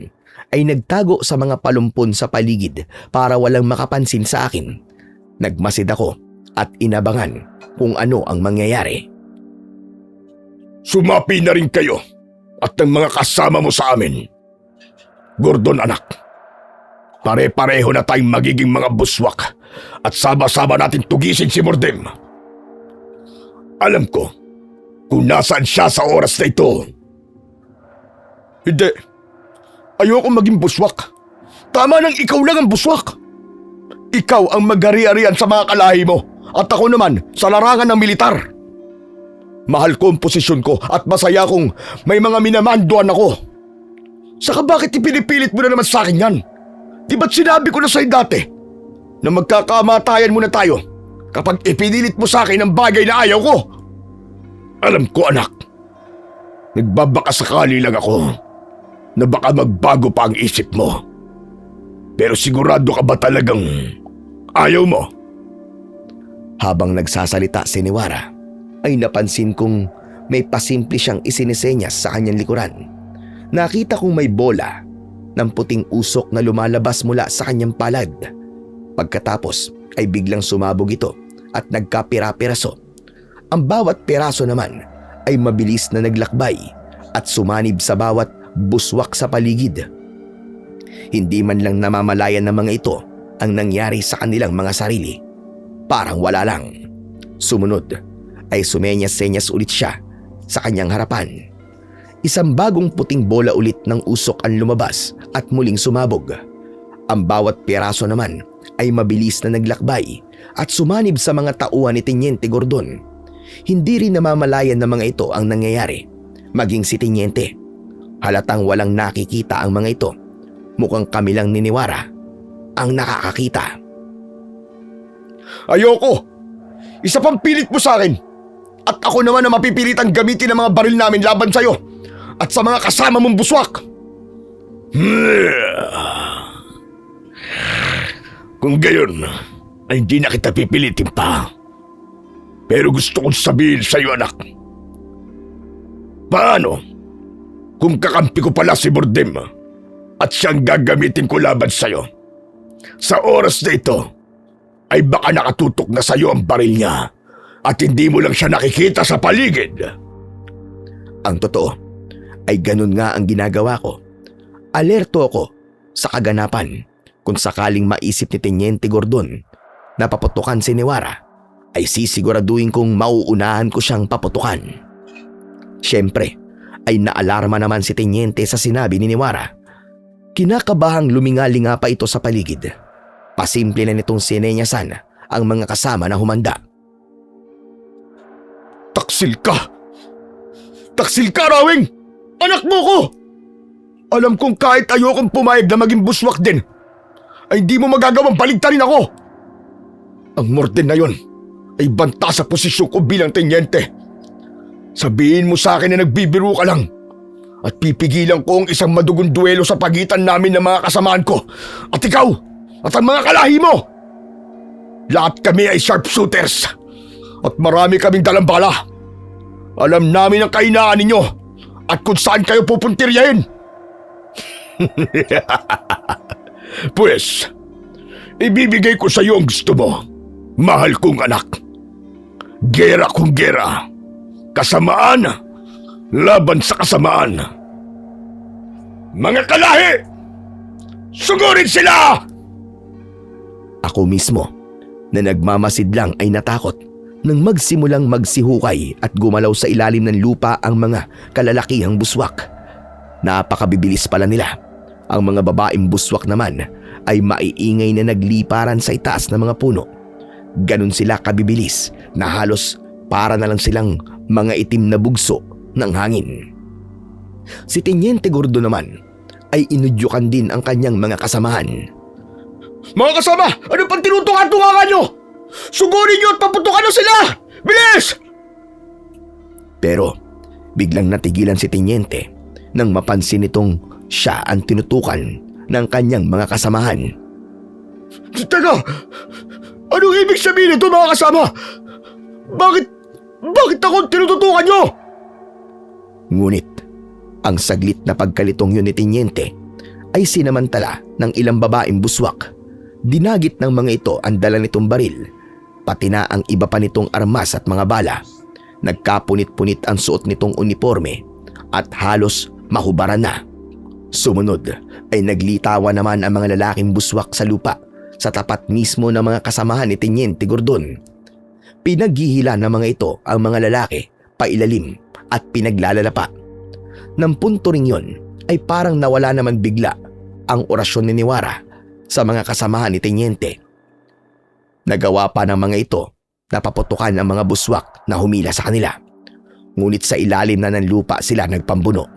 Speaker 1: ay nagtago sa mga palumpon sa paligid para walang makapansin sa akin. Nagmasid ako at inabangan kung ano ang mangyayari.
Speaker 2: Sumapi na rin kayo at ang mga kasama mo sa amin. Gordon anak, pare-pareho na tayong magiging mga buswak at sama-sama natin tugisin si Mordem. Alam ko kung nasaan siya sa oras na ito. Hindi. Ayoko maging buswak. Tama nang ikaw lang ang buswak. Ikaw ang mag-ari-arian sa mga kalahi mo at ako naman sa larangan ng militar. Mahal ko ang posisyon ko at masaya kong may mga minamandoan ako. Saka bakit ipinipilit mo na naman sa akin yan? Di ba't sinabi ko na sa'yo dati na magkakamatayan muna tayo kapag ipinilit mo sa akin ang bagay na ayaw ko? Alam ko anak, Nagbabaka sakali lang ako na baka magbago pa ang isip mo. Pero sigurado ka ba talagang ayaw mo?
Speaker 1: Habang nagsasalita si Niwara, ay napansin kong may pasimple siyang isinisenyas sa kanyang likuran. Nakita kong may bola ng puting usok na lumalabas mula sa kanyang palad. Pagkatapos ay biglang sumabog ito at nagkapira-piraso. Ang bawat piraso naman ay mabilis na naglakbay at sumanib sa bawat buswak sa paligid. Hindi man lang namamalayan ng mga ito ang nangyari sa kanilang mga sarili. Parang wala lang. Sumunod ay sumenyas-senyas ulit siya sa kanyang harapan. Isang bagong puting bola ulit ng usok ang lumabas at muling sumabog. Ang bawat piraso naman ay mabilis na naglakbay at sumanib sa mga tauhan ni Teniente Gordon. Hindi rin namamalayan ng mga ito ang nangyayari, maging si Teniente. Halatang walang nakikita ang mga ito. Mukhang kami lang ni Niwara ang nakakakita.
Speaker 2: Ayoko! Isa pang pilit mo sa akin! At ako naman na mapipilitang gamitin ang mga baril namin laban sa'yo at sa mga kasama mong buswak! Kung gayon, ay hindi na kita pipilitin pa. Pero gusto kong sabihin sa'yo, anak. Paano kung kakampi ko pala si Bordem at siyang gagamitin ko laban sa'yo? Sa oras na ito, ay baka nakatutok na sa'yo ang baril niya at hindi mo lang siya nakikita sa paligid.
Speaker 1: Ang totoo ay ganun nga ang ginagawa ko. Alerto ako sa kaganapan. Kung sakaling maisip ni Teniente Gordon na paputukan si Niwara, ay sisiguraduhin kong mauunahan ko siyang paputukan. Siyempre, ay naalarma naman si Teniente sa sinabi ni Niwara. Kinakabahang lumingalinga pa ito sa paligid. Pasimple na nitong sinenyasan ang mga kasama na humanda.
Speaker 2: Taksil ka! Taksil ka, Rawing! Anak mo ko! Alam kong kahit ayokong pumayag na maging buswak din, ay hindi mo magagawang baligtarin ako! Ang Morden na yon ay banta sa posisyon ko bilang tenyente. Sabihin mo sa akin na nagbibiro ka lang at pipigilan ko ang isang madugong duelo sa pagitan namin ng mga kasamaan ko at ikaw at ang mga kalahi mo. Lahat kami ay sharpshooters at marami kaming dalang bala. Alam namin ang kahinaan ninyo at kung saan kayo pupuntiryahin. Pues, ibibigay ko sa iyo ang gusto mo, mahal kong anak. Gera kung gera, kasamaan laban sa kasamaan. Mga kalahi, sugurin sila!
Speaker 1: Ako mismo na nagmamasid lang ay natakot nang magsimulang magsihukay at gumalaw sa ilalim ng lupa ang mga kalalakihang buswak. Napakabibilis pala nila. Ang mga babaeng buswak naman ay maiingay na nagliparan sa itaas ng mga puno. Ganon sila kabibilis na halos para na lang silang mga itim na bugso ng hangin. Si Teniente Gordo naman ay inudyukan din ang kanyang mga kasamahan.
Speaker 2: Mga kasama, ano pang tinutungan-tungangan nyo? Sugurin nyo at paputukan nyo sila! Bilis!
Speaker 1: Pero biglang natigilan si Teniente nang mapansin nitong siya ang tinutukan ng kanyang mga kasamahan.
Speaker 2: Teka! Anong ibig sabihin nito, mga kasama? Bakit ako tinututukan nyo?
Speaker 1: Ngunit ang saglit na pagkalitong yun ni Teniente ay sinamantala ng ilang babaeng buswak. Dinagit ng mga ito ang dala nitong baril, pati na ang iba pa nitong armas at mga bala. Nagkapunit-punit ang suot nitong uniforme at halos mahubaran na. Sumunod ay naglitawan naman ang mga lalaking buswak sa lupa sa tapat mismo ng mga kasamahan ni Teniente Gordon. Pinaghihila ng mga ito ang mga lalaki pailalim at pinaglalala pa. Nang punto ring yun ay parang nawala naman bigla ang orasyon ni Niwara sa mga kasamahan ni Teniente. Nagawa pa ng mga ito na paputukan ang mga buswak na humila sa kanila. Ngunit sa ilalim na ng lupa sila nagpambuno.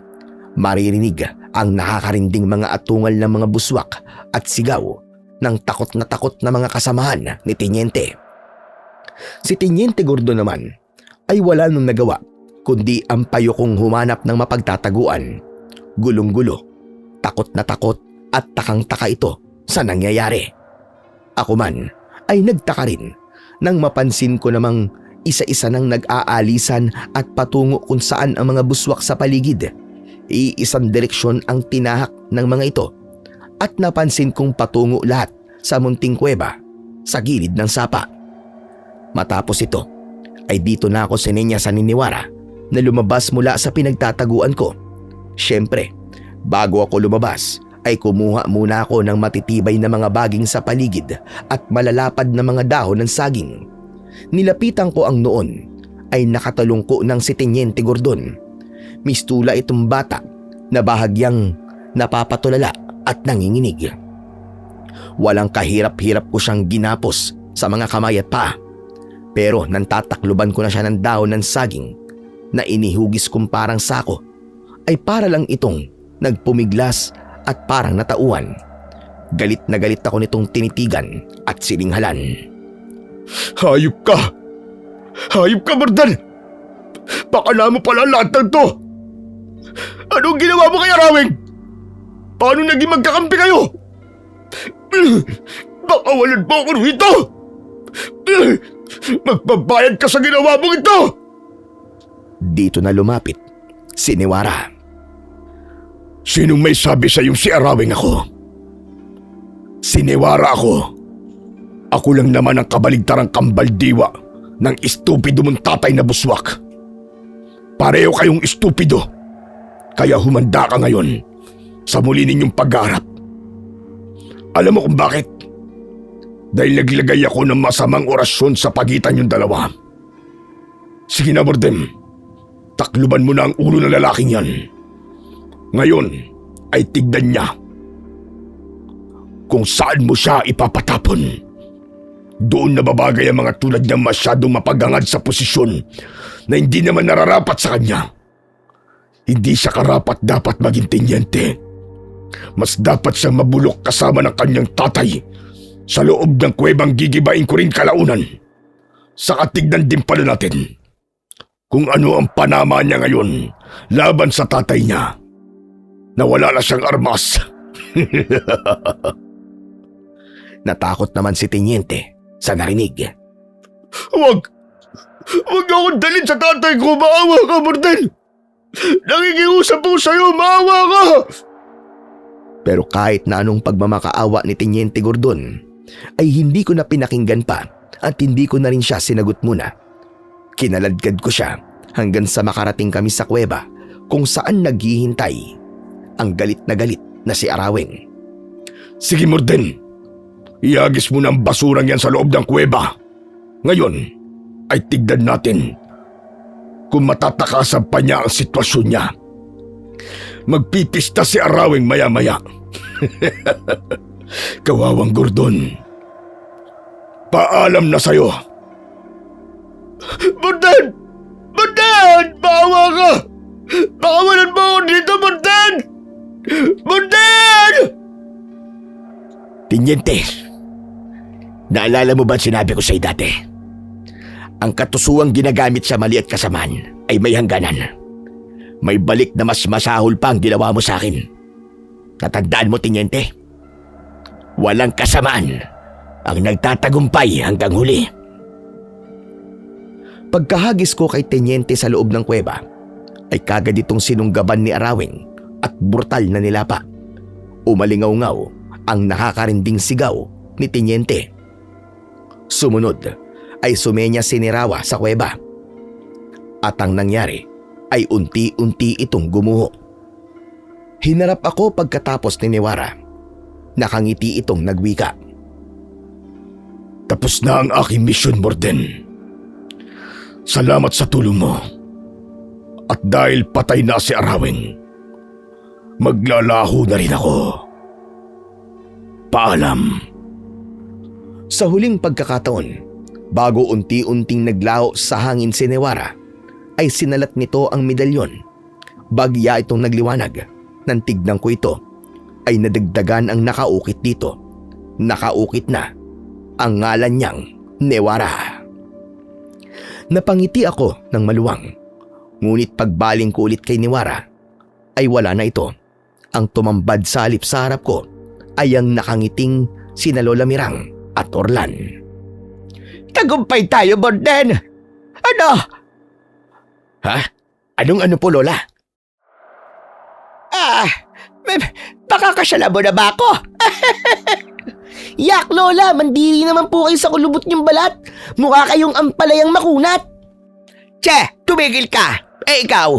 Speaker 1: Maririnig ang nakakarinding mga atungal ng mga buswak at sigaw ng takot na mga kasamahan ni Teniente. Si Teniente Gordo naman ay wala nang nagawa kundi ang payo kong humanap ng mapagtataguan. Gulong-gulo, takot na takot at takang-taka ito sa nangyayari. Ako man ay nagtaka rin nang mapansin ko namang isa-isa nang nag-aalisan at patungo kung saan ang mga buswak sa paligid. Iisang direksyon ang tinahak ng mga ito at napansin kong patungo lahat sa munting kuweba sa gilid ng sapa. Matapos ito ay dito na ako sinenya sa Niniwara na lumabas mula sa pinagtataguan ko. Siyempre, bago ako lumabas ay kumuha muna ako ng matitibay na mga baging sa paligid at malalapad na mga dahon ng saging. Nilapitan ko ang noon ay nakatalungko ng si Teniente Gordon. Mistula itong bata na bahagyang napapatulala at nanginginig. Walang kahirap-hirap ko siyang ginapos sa mga kamay at paa. Pero nang tatakluban ko na siya ng dahon ng saging na inihugis kong parang sako, ay para lang itong nagpumiglas at parang natauan. Galit na galit ako nitong tinitigan at sininghalan.
Speaker 2: Hayop ka! Hayop ka, Mordan! Pakala mo pala lahat ng to! Anong ginawa mo kay Arawing? Paano naging magkakampi kayo? Bakawalan mo ako rito! Magbabayad ka sa ginawa mong ito!
Speaker 1: Dito na lumapit si Niwara.
Speaker 2: Sinong may sabi sa iyong si Arawing ako? Siniwara ako. Ako lang naman ang kabaligtarang kambaldiwa ng estupido mong tatay na buswak. Pareho kayong estupido. Kaya humanda ka ngayon sa muli ninyong pagharap. Alam mo kung bakit? Dahil naglagay ako ng masamang orasyon sa pagitan yung dalawa. Sige na, Bordem. Takluban mo na ang ulo ng lalaking yan. Ngayon ay tignan niya kung saan mo siya ipapatapon. Doon nababagay ang mga tulad niya masyadong mapagangad sa posisyon na hindi naman nararapat sa kanya. Hindi siya karapat dapat maging tenyente. Mas dapat siyang mabulok kasama ng kanyang tatay sa loob ng kuwebang gigibain ko rin kalaunan. Saka tignan din pala natin kung ano ang panama niya ngayon laban sa tatay niya na wala na siyang armas.
Speaker 1: Natakot naman si Teniente sa narinig.
Speaker 2: Huwag akong dalhin sa tatay ko. Maawa ka, Bordel. Nangingiusap po sa'yo. Maawa ka.
Speaker 1: Pero kahit na anong pagmamakaawa ni Teniente Gordon ay hindi ko na pinakinggan pa at hindi ko na rin siya sinagot muna. Kinaladkad ko siya hanggang sa makarating kami sa kuweba kung saan naghihintay ang galit na si Arawing.
Speaker 2: Sige, Morden. Iagis mo na ang basurang yan sa loob ng kuweba. Ngayon ay tignan natin kung matatakasan pa niya ang sitwasyon niya. Magpipista si Arawing maya-maya. Kawawang Gordon. Paalam na sa'yo. Morden! Morden! Maawa ka! Pakawalan mo ako dito, Morden! Morden!
Speaker 1: Teniente, naalala mo ba sinabi ko sa'yo dati? Ang katusuang ginagamit sa mali at kasamaan ay may hangganan. May balik na mas masahol pa ang ginawa mo sa akin. Natandaan mo, Teniente? Walang kasamaan ang nagtatagumpay hanggang huli. Pagkahagis ko kay Teniente sa loob ng kuweba, ay kagad itong sinunggaban ni Arawing at brutal na nilapa. Umalingaw-ngaw ang nakakarinding sigaw ni Teniente. Sumunod ay sumenya si Nirawa sa kuweba. At ang nangyari ay unti-unti itong gumuho. Hinarap ako pagkatapos ni Niwara. Nakangiti itong nagwika.
Speaker 2: Tapos na ang aking misyon, Morden. Salamat sa tulong mo. At dahil patay na si Arawing, maglalaho na rin ako. Paalam.
Speaker 1: Sa huling pagkakataon, bago unti-unting naglaho sa hangin si Niwara, ay sinalat nito ang medalyon. Bagya itong nagliwanag. Nang tignan ko ito, ay nadagdagan ang nakaukit dito. Nakaukit na ang ngalan niyang Niwara. Napangiti ako ng maluwang. Ngunit pagbaling ko ulit kay Niwara ay wala na ito. Ang tumambad sa halip sa harap ko ay ang nakangiting sina Lola Mirang at Orlan.
Speaker 3: Tagumpay tayo, Borden! Ano?
Speaker 2: Ha? Anong po, Lola?
Speaker 3: Pakakasala mo na ba ako?
Speaker 4: Yak, Lola! Mandiri naman po kayo sa kulubot niyong balat. Mukha kayong ampalayang makunat.
Speaker 3: Che, tumigil ka! Ikaw,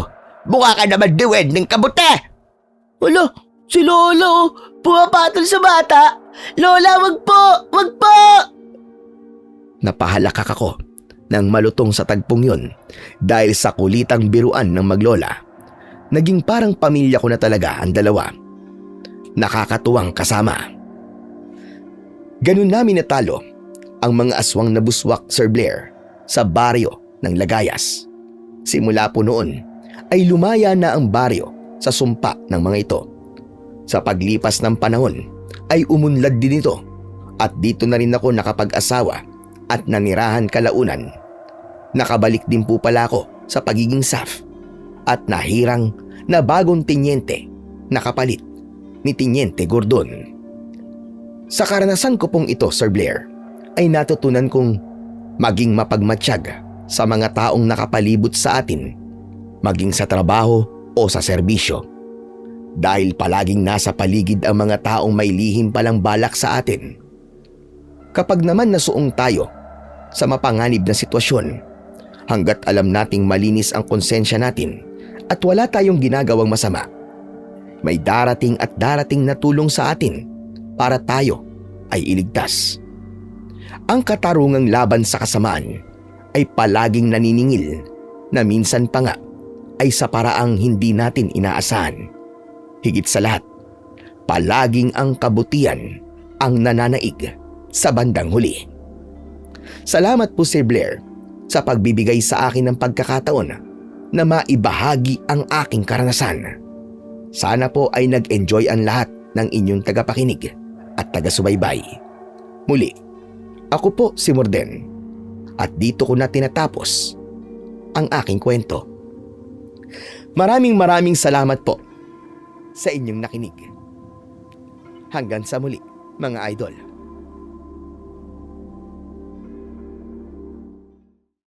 Speaker 3: mukha ka naman diwed ng kabute!
Speaker 4: Wala, si Lola oh, pumapatol sa bata. Lola, wag po! Wag po!
Speaker 1: Napahalakak ako nang malutong sa tagpong yun dahil sa kulitang biruan ng maglola. Naging parang pamilya ko na talaga ang dalawa. Nakakatuwang kasama. Ganun namin natalo ang mga aswang na buswak, Sir Blair, sa baryo ng Lagayas. Simula po noon ay lumaya na ang baryo sa sumpa ng mga ito. Sa paglipas ng panahon ay umunlad din ito at dito na rin ako nakapag-asawa at nanirahan kalaunan. Nakabalik din po pala ako sa pagiging staff at nahirang na bagong tinyente na kapalit ni Tinyente Gordon. Sa karanasan ko pong ito, Sir Blair, ay natutunan kong maging mapagmatsyag sa mga taong nakapalibot sa atin, maging sa trabaho o sa serbisyo. Dahil palaging nasa paligid ang mga taong may lihim palang balak sa atin. Kapag naman nasuong tayo sa mapanganib na sitwasyon, hanggat alam nating malinis ang konsensya natin at wala tayong ginagawang masama, may darating at darating na tulong sa atin para tayo ay iligtas. Ang katarungang laban sa kasamaan ay palaging naniningil na minsan pa nga ay sa paraang hindi natin inaasahan. Higit sa lahat, palaging ang kabutihan ang nananaig sa bandang huli. Salamat po, Sir Blair, sa pagbibigay sa akin ng pagkakataon na maibahagi ang aking karanasan. Sana po ay nag-enjoy ang lahat ng inyong tagapakinig at taga-subaybay. Muli, ako po si Morden at dito ko na tinatapos ang aking kwento. Maraming salamat po sa inyong nakinig. Hanggang sa muli, mga idol.